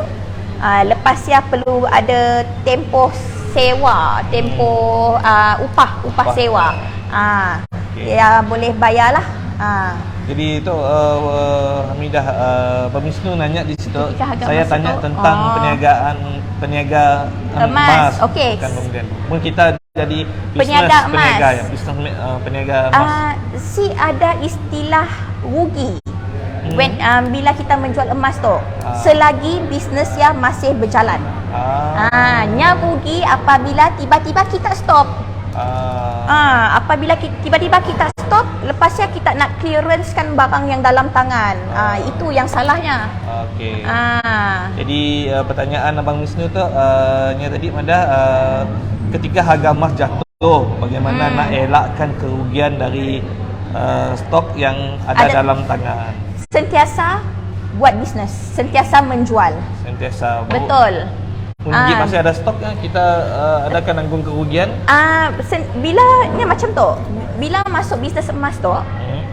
Lepas ya perlu ada tempoh sewa, tempoh upah sewa. Ya boleh bayarlah. Jadi itu Hamidah Pemisnu nanya di situ. Saya emas tanya itu, tentang peniaga emas. Okey. Bukan kemudian. Mungkin kita jadi Peniaga emas. peniaga ya, bisnes peniaga emas. Si ada istilah rugi. Bila kita menjual emas tu, selagi bisnes ya masih berjalan. Nya rugi apabila tiba-tiba kita stop. Apabila tiba-tiba kita stop, lepasnya kita nak clearancekan barang yang dalam tangan. Itu yang salahnya. Okey. Jadi pertanyaan Abang Wisnu tu nya tadi Madah, ketika harga emas jatuh, bagaimana nak elakkan kerugian dari stok yang ada dalam tangan? Sentiasa buat bisnes, sentiasa menjual. Sentiasa Betul. Mungkin masih ada stok yang kita adakan nanggung kerugian. Bila ni macam tu, bila masuk bisnes emas tu,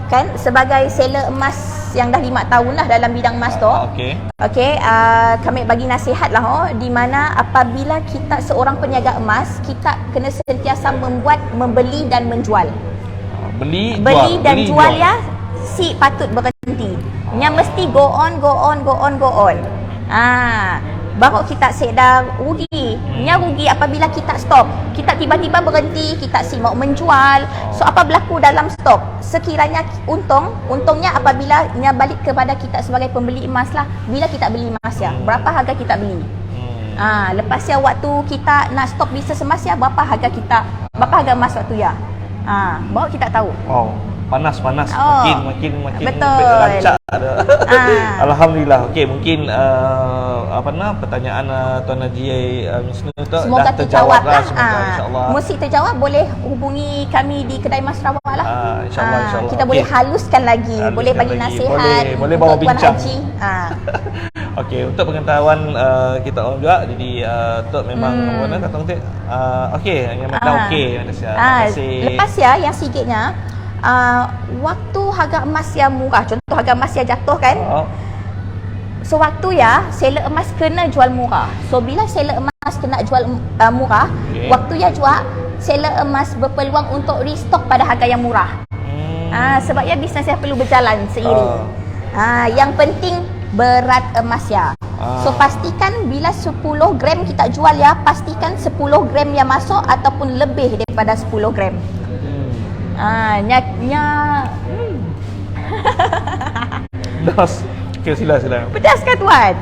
kan sebagai seller emas yang dah 5 tahun lah dalam bidang emas tu. Okey, kami bagi nasihat lah di mana apabila kita seorang peniaga emas, kita kena sentiasa membeli dan menjual. Beli dan jual ya, si patut berhenti. Yang mesti go on. Baru kita sedar rugi. Nya rugi apabila kita stop. Kita tiba-tiba berhenti, kita si mau menjual. So apa berlaku dalam stok? Sekiranya untungnya apabila nya balik kepada kita sebagai pembeli emas lah. Bila kita beli emas ya, berapa harga kita beli? Lepas ya waktu kita nak stop bisnes emas ya, berapa harga emas waktu ya? Baru kita tahu. Panas makin betul. rancak ada. Alhamdulillah. Okey, mungkin pertanyaan Tuan Haji Wisnu tu semoga dah terjawab lah, semoga insya-Allah. Mesti terjawab, boleh hubungi kami di Kedai Emas Sarawak lah. Insya-Allah. Kita boleh haluskan lagi, boleh bagi nasihat. Boleh bawa bincang. Tuan Haji. Okey, untuk pengetahuan kita orang juga, jadi Tok memang mana kata orang tu? Okey, yang memang okey. Lepas ya, yang sikitnya, waktu harga emas yang murah, contoh harga emas yang jatuh kan, sewaktu ya, seller emas kena jual murah. So, bila seller emas kena jual murah, waktu ya jual, seller emas berpeluang untuk restock pada harga yang murah. Sebabnya bisnes yang perlu berjalan seiring. Yang penting berat emas ya. So pastikan bila 10 gram kita jual ya, pastikan 10 gram yang masuk ataupun lebih daripada 10 gram. Das. Okey, sila. Pedas kan tuan?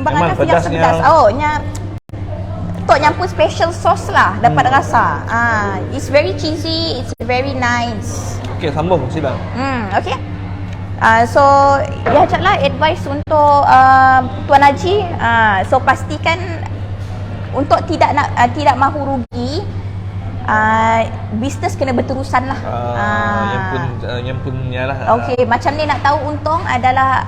Bangan nasi yang pedas. Tok nyampur special sauce lah, dapat rasa. It's very cheesy, it's very nice. Okey, sambung sila. Okay. So, ya ajaklah advice untuk Tuan Haji. So, pastikan untuk tidak mahu rugi, bisnes kena berterusan lah. Yang pun yalah. Okey, macam ni nak tahu untung adalah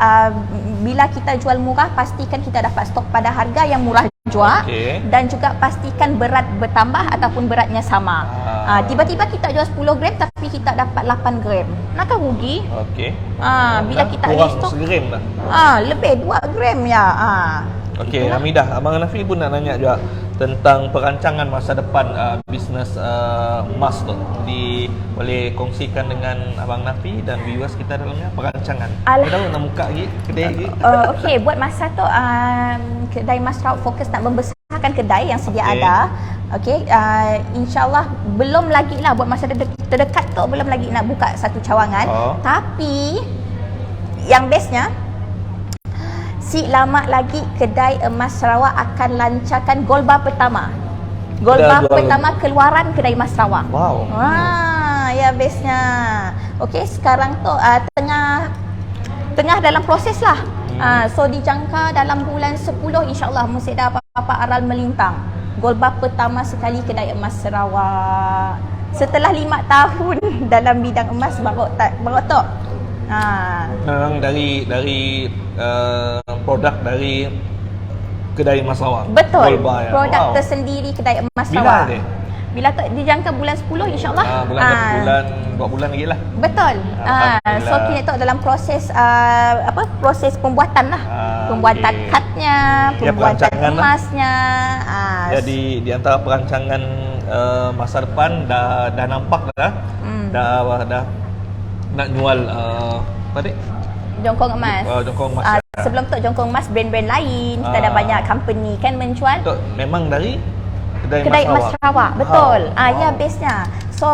bila kita jual murah, pastikan kita dapat stok pada harga yang murah jual, dan juga pastikan berat bertambah ataupun beratnya sama. Tiba-tiba kita jual 10 gram tapi kita dapat 8 gram. Nakkan rugi? Okey. Bila kita kurang stok segram lah. lebih 2 gram ya. Okey, Hamidah, Abang Nafi pun nak nanya juga tentang perancangan masa depan bisnes emas tu. Jadi boleh kongsikan dengan Abang Nafi dan viewers kita dalamnya perancangan. Kita tahu nak buka lagi kedai lagi. Okey, buat masa tu kedai Mas Sarawak fokus nak membesarkan kedai yang sedia ada. Okey, insya-Allah belum lagi lah buat masa terdekat tu, belum lagi nak buka satu cawangan. Tapi yang bestnya, si lama lagi kedai emas Sarawak akan lancarkan gold bar pertama. Gold bar pertama keluaran kedai emas Sarawak. Wow. Ya bestnya. Okey, sekarang tu tengah dalam proses lah. So dijangka dalam bulan 10 insya-Allah mesti dah apa-apa aral melintang. Gold bar pertama sekali kedai emas Sarawak. Setelah 5 tahun dalam bidang emas baru tu. Memang dari produk dari kedai emas Sarawak. Betul. Produk tersendiri kedai emas Sarawak. Bila tu dijangka bulan 10 insya-Allah. Bulan bulan lagi lah. Betul. So kita tu dalam proses proses pembuatan lah. Pembuatan cutnya, pembuatan emasnya. Jadi di antara perancangan masa depan dah nampak dah. Dah nak jual apa dik? Jongkong emas. Jongkong emas. Sebelum tu jongkong emas brand-brand lain, kita ada banyak company kan menjual. Memang dari kedai emas Sarawak. Betul. Ya bestnya. So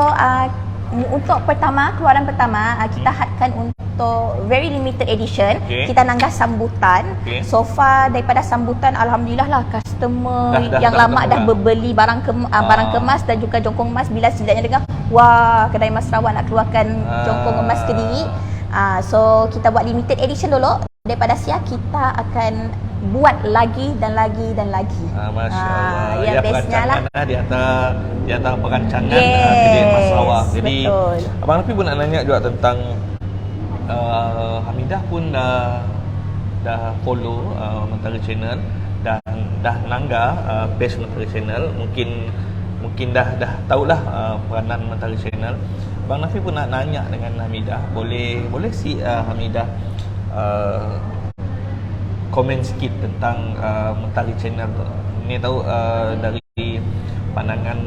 untuk keluaran pertama kita hadkan untuk very limited edition. Kita nanggah sambutan. So far daripada sambutan alhamdulillah lah customer yang lama dah berbeli barang kemas dan juga jongkong emas. Bila setidaknya dengar, wah kedai emas Sarawak nak keluarkan jongkong emas Kediri. So kita buat limited edition dulu. Daripada siap kita akan buat lagi dan lagi dan lagi. Masya-Allah. Ya bestnya lah. Di antara perancangan kedai emas Sarawak. Jadi betul. Abang Nafi pun nak nanya juga tentang Hamidah pun dah follow Mentari Channel dan dah nanggah page Mentari Channel. Mungkin dah tahulah peranan Mentari Channel. Abang Nafi pun nak nanya dengan Hamidah, boleh si Hamidah komen sikit tentang Mentari Channel tu. Ni tahu dari pandangan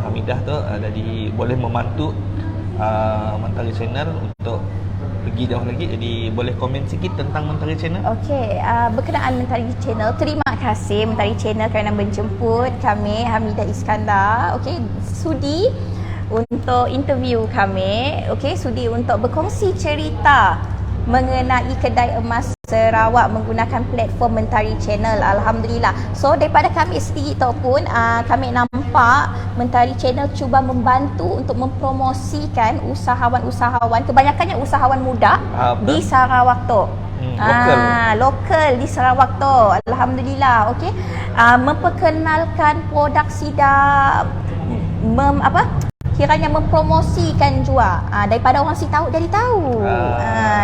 Hamidah tu, jadi boleh membantu Mentari Channel untuk pergi jauh lagi. Jadi boleh komen sikit tentang Mentari Channel. Okey, berkenaan Mentari Channel, terima kasih Mentari Channel kerana menjemput kami, Hamidah Iskandar. Okey, sudi untuk interview kami. Okey, sudi untuk berkongsi cerita mengenai kedai emas Sarawak menggunakan platform Mentari Channel. Alhamdulillah. So daripada kami sendiri tu pun kami nampak Mentari Channel cuba membantu untuk mempromosikan usahawan-usahawan, kebanyakannya usahawan muda di Sarawak tu. Lokal di Sarawak tu. Alhamdulillah. Okey. Memperkenalkan produk sidap, kiranya mempromosikan jua. Daripada orang si tahu jadi tahu.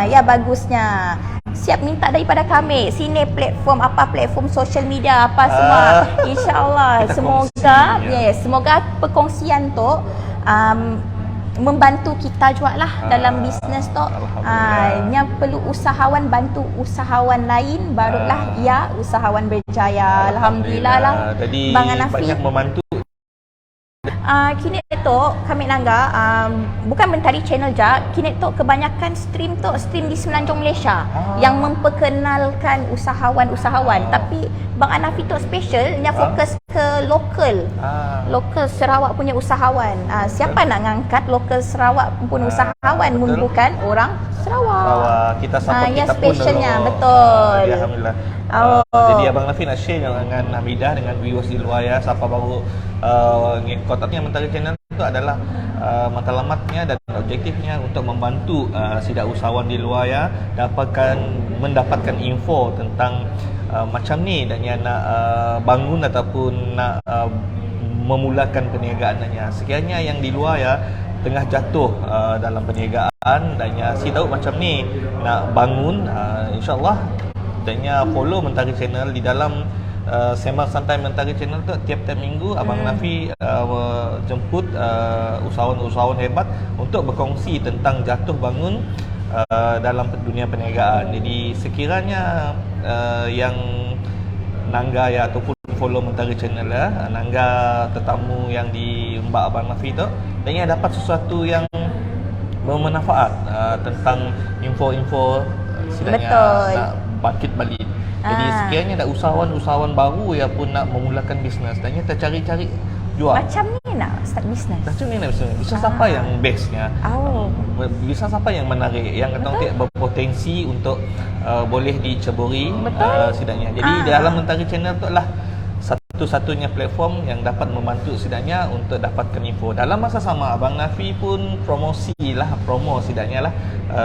Ya bagusnya. siap minta daripada kami. Sini platform social media apa semua. InsyaAllah semoga semoga perkongsian tu membantu kita juga lah dalam bisnes tu. Yang perlu usahawan bantu usahawan lain, barulah usahawan berjaya. Alhamdulillah lah. Jadi Bang Hanafi banyak membantu. Kini tu kami Nangga bukan Mentari Channel je, kini tu kebanyakan stream di Semenanjung Malaysia yang memperkenalkan usahawan-usahawan. Tapi Bang Hanafi tu special, dia fokus ke lokal Sarawak punya usahawan. Siapa nak ngangkat lokal Sarawak pun usahawan, bukan orang Sarawak. Kita support kita pun specialnya dulu. betul. Alhamdulillah. Jadi Abang Nafi nak share dengan Hamidah, dengan viewers di luar ya, siapa baru kontaknya Mentari Channel itu adalah matlamatnya dan objektifnya untuk membantu sidak usahawan di luar ya mendapatkan info tentang macam ni dan yang nak bangun ataupun nak memulakan perniagaannya. Sekiranya yang di luar ya tengah jatuh dalam perniagaan dan ya si tahu macam ni nak bangun, insyaAllah dan follow Mentari Channel. Di dalam Sembang Santai Mentari Channel tu tiap-tiap minggu Abang Nafi jemput usahawan-usahawan hebat untuk berkongsi tentang jatuh bangun dalam dunia perniagaan. Jadi sekiranya yang Nangga ya ataupun follow Mentari Channel ya, Nangga tetamu yang di Mbak Abang Nafi tu, dan ia dapat sesuatu yang bermanfaat tentang info-info sidaknya nak bangkit balik. Jadi sekiranya ada usahawan-usahawan baru yang pun nak memulakan bisnes, dan ia tercari-cari jual. Macam ni nak start bisnes. Macam ni nak bisnes apa yang bestnya? Bisnes apa yang menarik, yang kata berpotensi untuk boleh diceburi sidaknya. Jadi dalam Mentari Channel tu lah satu-satunya platform yang dapat membantu sidaknya untuk dapatkan info. Dalam masa sama Abang Nafi pun promo sidaknya lah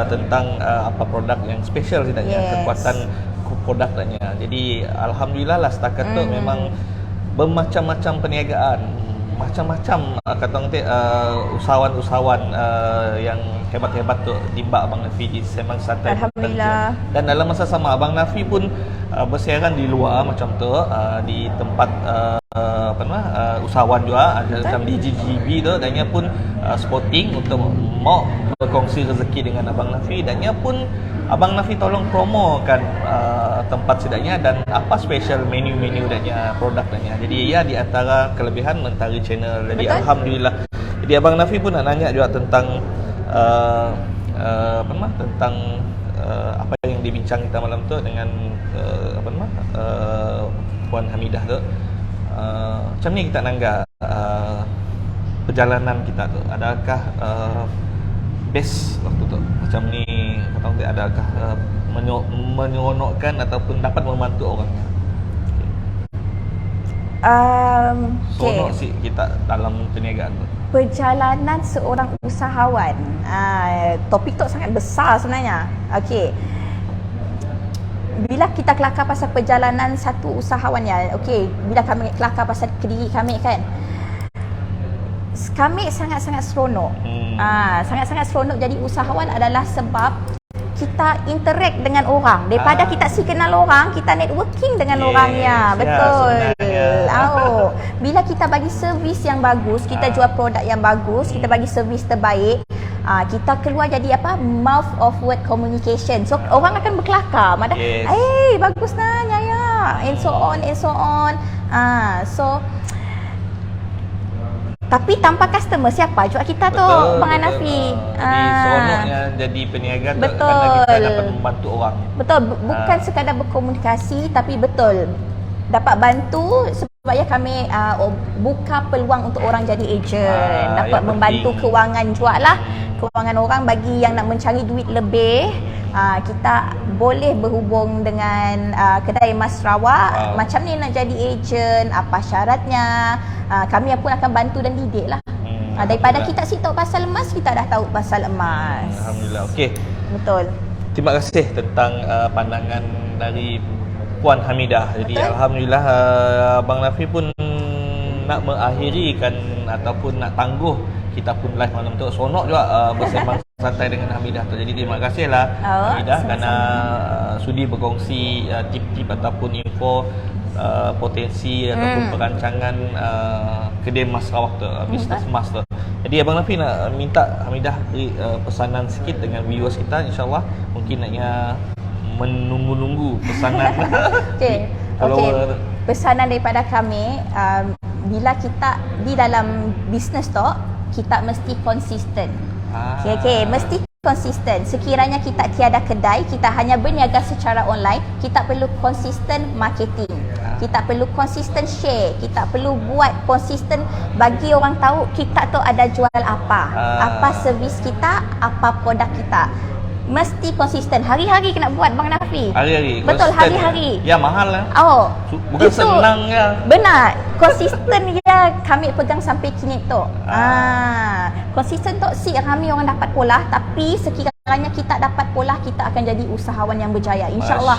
tentang apa produk yang special sidaknya, kekuatan produk sidaknya. Jadi alhamdulillah lah setakat tu memang bermacam-macam perniagaan, macam-macam usahawan-usahawan yang hebat-hebat tu di Mbak Abang Nafi di Sembang Santai. Alhamdulillah. Dan dalam masa sama Abang Nafi pun bersiaran di luar macam tu, di tempat usahawan juga, ada macam di GGB tu, dan ia pun sporting untuk mau berkongsi rezeki dengan Abang Nafi, dan ia pun Abang Nafi tolong promokan tempat sidaknya dan apa special menu-menu dannya, produk dannya. Jadi ia di antara kelebihan Mentari Channel. Jadi alhamdulillah. Jadi Abang Nafi pun nak nanya juga tentang tentang apa yang dibincang kita malam tu dengan Puan Hamidah tu. Macam ni kita Nangga perjalanan kita tu, adakah best waktu tu macam ni, adakah menyeronokkan ataupun dapat membantu orangnya? Seronok sih kita dalam perniagaan tu. Perjalanan seorang usahawan, topik tu sangat besar sebenarnya. Okey, bila kita kelakar pasal perjalanan satu usahawan ya, okey, bila kami kelakar pasal diri kami kan, kami sangat-sangat seronok. Sangat-sangat seronok jadi usahawan adalah sebab kita interact dengan orang. Daripada kita kenal orang, kita networking dengan orangnya. Betul. Bila kita bagi servis yang bagus, kita jual produk yang bagus, kita bagi servis terbaik, kita keluar jadi mouth of word communication. So orang akan berkelakar, bagus nah Nyaya, and so on. So tapi tanpa customer siapa jual kita tu, Bang Hanafi. Jadi seronoknya jadi peniaga tu kerana kita dapat membantu orang. Betul, bukan sekadar berkomunikasi, tapi betul dapat bantu supaya kami buka peluang untuk orang jadi ejen, dapat membantu penting. Kewangan jual lah, kewangan orang bagi yang nak mencari duit lebih. Kita boleh berhubung dengan kedai emas Sarawak, macam ni nak jadi ejen, apa syaratnya, kami pun akan bantu dan didik lah. Daripada kita tahu pasal emas, kita dah tahu pasal emas. Alhamdulillah. Okey. Betul. Terima kasih tentang pandangan dari Puan Hamidah. Jadi alhamdulillah Abang Nafi pun nak mengakhirikan ataupun nak tangguh kita pun live malam tu. Seronok juga bersembang santai dengan Hamidah tu. Jadi terima kasihlah Hamidah kerana sudi berkongsi tip-tip ataupun info potensi ataupun perancangan kedai emas Sarawak tu, bisnes emas tu. Jadi Abang Nafi nak minta Hamidah beri pesanan sikit dengan viewers kita, insyaAllah mungkin naknya menunggu-nunggu pesanan. Okey. Pesanan daripada kami, bila kita di dalam bisnes tu, kita mesti konsisten. Okey, mesti konsisten. Sekiranya kita tiada kedai, kita hanya berniaga secara online, kita perlu konsisten marketing. Kita perlu konsisten share, kita perlu buat konsisten bagi orang tahu kita tu ada jual apa, apa servis kita, apa produk kita. Mesti konsisten. Hari-hari kena buat Bang Nafi. Hari-hari. Betul, hari-hari. Ya, mahal lah. Oh, bukan itu senang ya. Benar. Konsisten ya kami pegang sampai kini tu. Konsisten tu si kami orang dapat pola, tapi sekiranya kita dapat pola, kita akan jadi usahawan yang berjaya. InsyaAllah.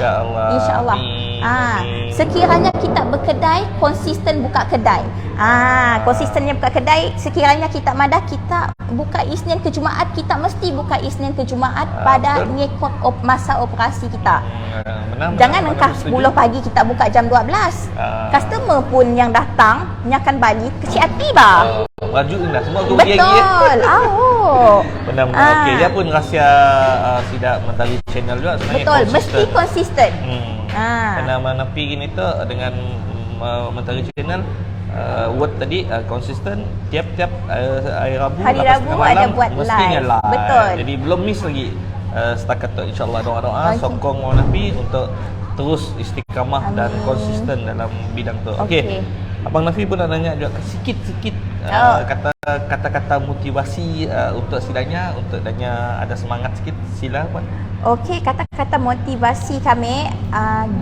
InsyaAllah. Sekiranya kita berkedai, konsisten buka kedai. Konsistennya buka kedai. Sekiranya kita madah, kita buka Isnin ke Jumaat, kita mesti buka Isnin ke Jumaat pada ngikut masa operasi kita. Jangan engkau 10 pagi kita buka jam 12. Customer pun yang datang, nya akan balik kecil hati bah. Rajuk dah semua tu betul. Benar-benar okey. Dia pun rahsia Sidak Mentari Channel juga sebenarnya. Betul, mesti konsisten. Kerana Nafi ini tu dengan Mentari Channel word tadi konsisten tiap-tiap hari Rabu ada buat mestinya live. Live. Betul. Jadi belum miss lagi setakat tu, insyaAllah doa-doa sokong Nafi untuk terus istiqamah dan konsisten dalam bidang tu. Okey. Abang Nafi pun nak nanya juga sikit-sikit kata-kata motivasi untuk Sidanya, untuk Danya ada semangat sikit, sila puan. Okey, kata-kata motivasi kami,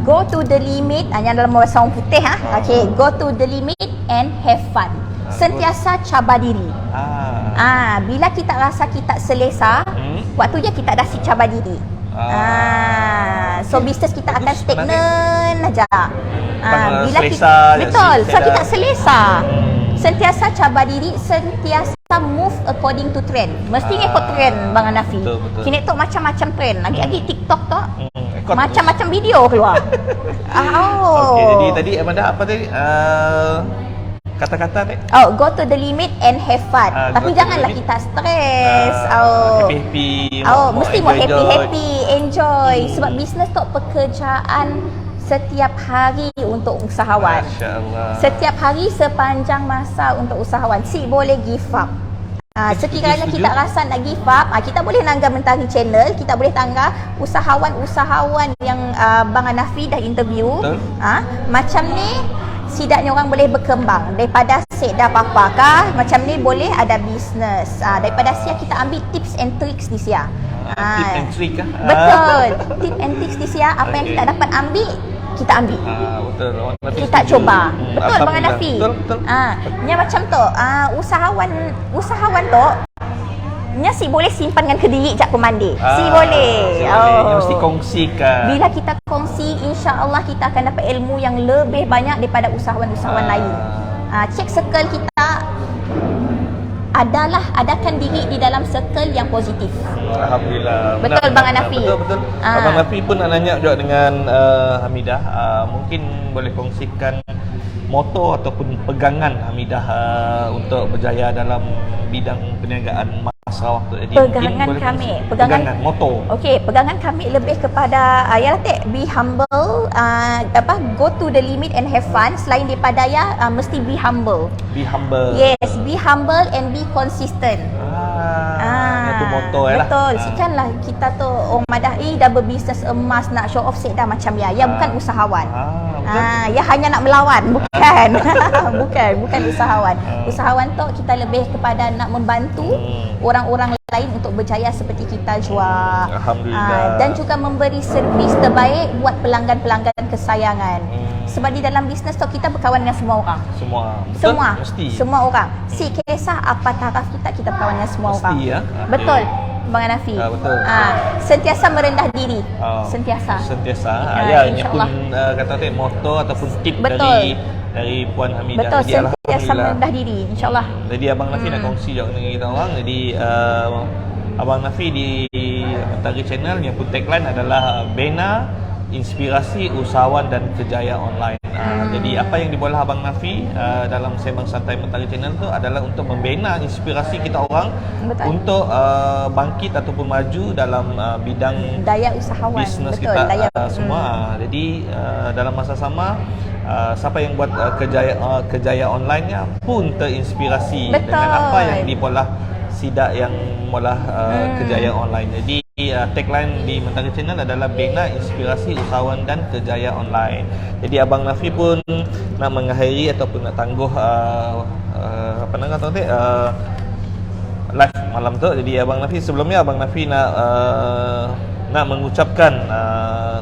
go to the limit, hanya dalam bahasa orang putih Okey, go to the limit and have fun. Sentiasa cabar diri. Bila kita rasa kita selesa, waktu je kita dah cabar diri. So bisnes kita akan stagnan aja. Bila kita betul, so kita selesa. Sentiasa cabar diri, sentiasa move according to trend. Mesti ikut trend Bang Nafi. Kini tu macam-macam trend. Lagi-lagi TikTok tu macam-macam video keluar. Okey, jadi tadi Amanda apa tadi? Kata-kata ni? Go to the limit and have fun. Tapi janganlah kita stres. Happy-happy. Mesti mau happy-happy, enjoy. Sebab bisnes tu pekerjaan setiap hari untuk usahawan. Masya-Allah. Setiap hari sepanjang masa untuk usahawan. Si boleh give up. Sekiranya kita rasa nak give up, kita boleh tangga Mentari Channel, kita boleh tangga usahawan-usahawan yang Bang Nafi dah interview. Macam ni sidaknya orang boleh berkembang daripada dah apa-apa kah, macam ni boleh ada bisnes. Daripada sia kita ambil tips and tricks di sia. Tip and trick kah? Betul. Tip and tricks di sia, apa yang kita dapat ambil, kita ambil. Betul. Kita cuba. Betul Bang Nafi. Betul. Nya macam tu, usahawan tu nya si boleh simpan dengan kediri jak pemandi. Si boleh. Mesti kongsikan. Bila kita kongsi, insya-Allah kita akan dapat ilmu yang lebih banyak daripada usahawan-usahawan lain. Cek circle kita, adakan diri di dalam circle yang positif. Alhamdulillah. Betul Bang Nafi. Betul. Abang Nafi pun nak nanya juga dengan Hamidah, mungkin boleh kongsikan moto ataupun pegangan Hamidah untuk berjaya dalam bidang perniagaan Sarawak tu. Jadi pegangan moto. Okey, pegangan kami lebih kepada be humble, go to the limit and have fun. Selain daripada mesti be humble. Be humble. Yes, be humble and be consistent. Itu moto betul. Sikanlah kita tu orang madah dah berbisnes emas nak show off dah macam bukan usahawan. Hanya nak melawan, bukan. bukan usahawan. Usahawan tu kita lebih kepada nak membantu orang-orang lain untuk berjaya seperti kita juga. Alhamdulillah. Dan juga memberi servis terbaik buat pelanggan-pelanggan kesayangan. Sebab di dalam bisnes tu kita berkawan dengan semua orang. Semua. Mesti. Semua orang. Si kisah apa taraf kita berkawan dengan semua orang. Betul. Bang Nafi. Betul. Sentiasa merendah diri. Sentiasa. Ini pun kata moto ataupun tip dari Puan Hamidah. Betul, sentiasa merendah diri, insya-Allah. Jadi Abang Nafi nak kongsi juga dengan kita orang. Jadi Abang Nafi di Mentari Channel yang pun tagline adalah bina inspirasi usahawan dan kejayaan online. Jadi apa yang dibawa Abang Nafi dalam Sembang Santai Mentari Channel tu adalah untuk membina inspirasi kita orang. Betul. Untuk bangkit ataupun maju dalam bidang Daya usahawan. bisnes Betul, kita daya. semua. Jadi dalam masa sama siapa yang buat kejayaan online-nya pun terinspirasi Betul. dengan apa yang dibawa Sidak yang mula kejayaan online. Jadi tagline di Mentari Channel adalah bina inspirasi usahawan dan kejayaan online. Jadi Abang Nafi pun nak mengakhiri ataupun nak tangguh apa nama tu live malam tu. Jadi Abang Nafi sebelumnya Abang Nafi nak mengucapkan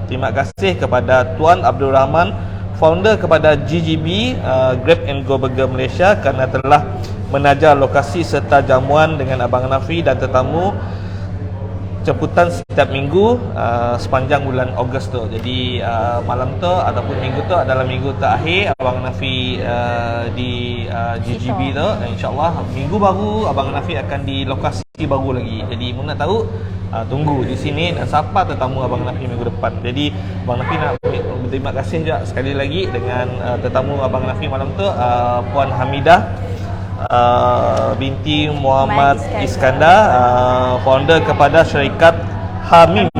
terima kasih kepada Tuan Abdul Rahman, founder kepada GGB Grab and Go Burger Malaysia, kerana telah menajar lokasi serta jamuan dengan Abang Nafi dan tetamu jemputan setiap minggu sepanjang bulan Ogos tu. Jadi malam tu ataupun minggu tu adalah minggu terakhir Abang Nafi di GGB tu. Dan insyaAllah minggu baru Abang Nafi akan di lokasi baru lagi. Jadi nak tahu tunggu di sini dan sapa tetamu Abang Nafi minggu depan. Jadi Abang Nafi nak berterima kasih juga sekali lagi dengan tetamu Abang Nafi malam tu, Puan Hamidah binti Muhammad Iskandar, founder kepada syarikat Hamim,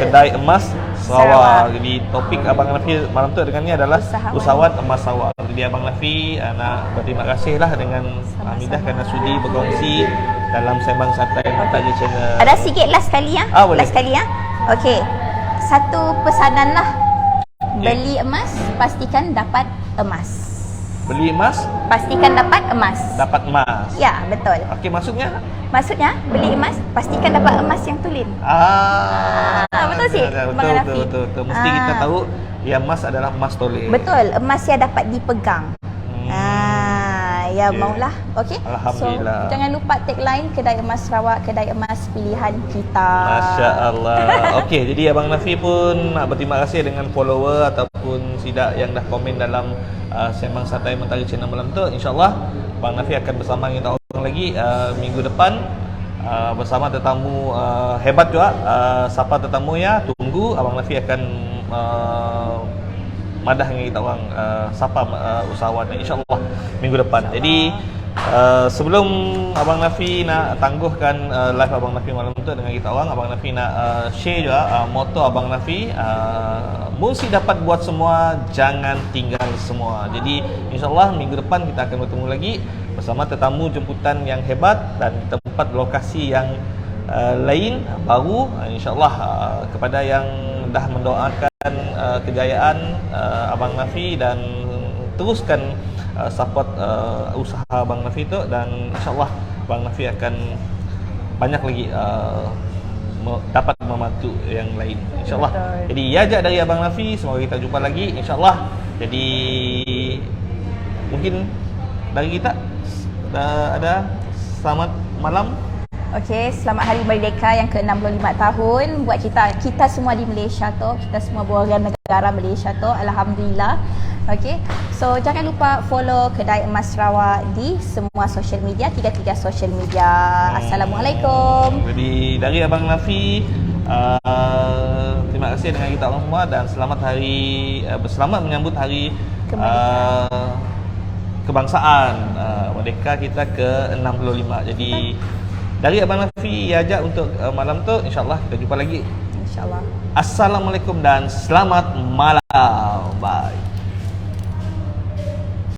kedai emas Sarawak. Jadi topik Abang Nafi malam tu dengannya adalah usahawan emas Sarawak. Jadi Abang Nafi nak berterima kasih lah dengan Hamidah kerana sudi berkongsi dalam Sembang Santai Mentari Channel. Ada sikit last kali ya. Boleh. Last kali ya. Okey. Satu pesanan lah. Beli emas, pastikan dapat emas. Beli emas, Pastikan dapat emas. dapat emas. Ya, betul. Okey, maksudnya? Maksudnya, beli emas, pastikan dapat emas yang tulen. Betul sih, Abang Nafi. Betul. Mesti kita tahu yang emas adalah emas toleh. Betul, emas yang dapat dipegang. Ya, Okey. maulah. Okey. Alhamdulillah. So, jangan lupa tagline kedai emas Sarawak, kedai emas pilihan kita. Masya Allah. Okey, jadi Abang Nafi pun nak berterima kasih dengan follower ataupun sidak yang dah komen dalam Sembang Santai Mentari Channel malam tu. InsyaAllah Abang Nafi akan bersama kita orang lagi minggu depan bersama tetamu hebat juga. Siapa tetamunya, tunggu. Abang Nafi akan madah dengan kita orang siapa usahawan, insyaAllah minggu depan. Jadi sebelum Abang Nafi nak tangguhkan live Abang Nafi malam tu dengan kita orang, Abang Nafi nak share juga moto Abang Nafi, mesti dapat buat semua, jangan tinggal semua. Jadi insyaAllah minggu depan kita akan bertemu lagi bersama tetamu jemputan yang hebat dan tempat lokasi yang lain baru. InsyaAllah kepada yang dah mendoakan kejayaan Abang Nafi dan teruskan support usaha Abang Nafi tu, dan insyaAllah Abang Nafi akan banyak lagi dapat membantu yang lain, insyaAllah. Jadi yajak dari Abang Nafi, semoga kita jumpa lagi insyaAllah. Jadi mungkin dari kita ada selamat malam. Okey, selamat Hari Merdeka yang ke-65 tahun buat kita semua di Malaysia tu, kita semua warga negara Malaysia tu, alhamdulillah. Okey. So jangan lupa follow Kedai Emas Sarawak di semua social media, 33 social media. Assalamualaikum. Jadi dari Abang Nafi, terima kasih dengan kita orang semua dan selamat menyambut hari kebangsaan merdeka kita ke-65. Jadi dari Abang Nafi ajak untuk malam tu, insyaAllah kita jumpa lagi. InsyaAllah. Assalamualaikum dan selamat malam. Bye.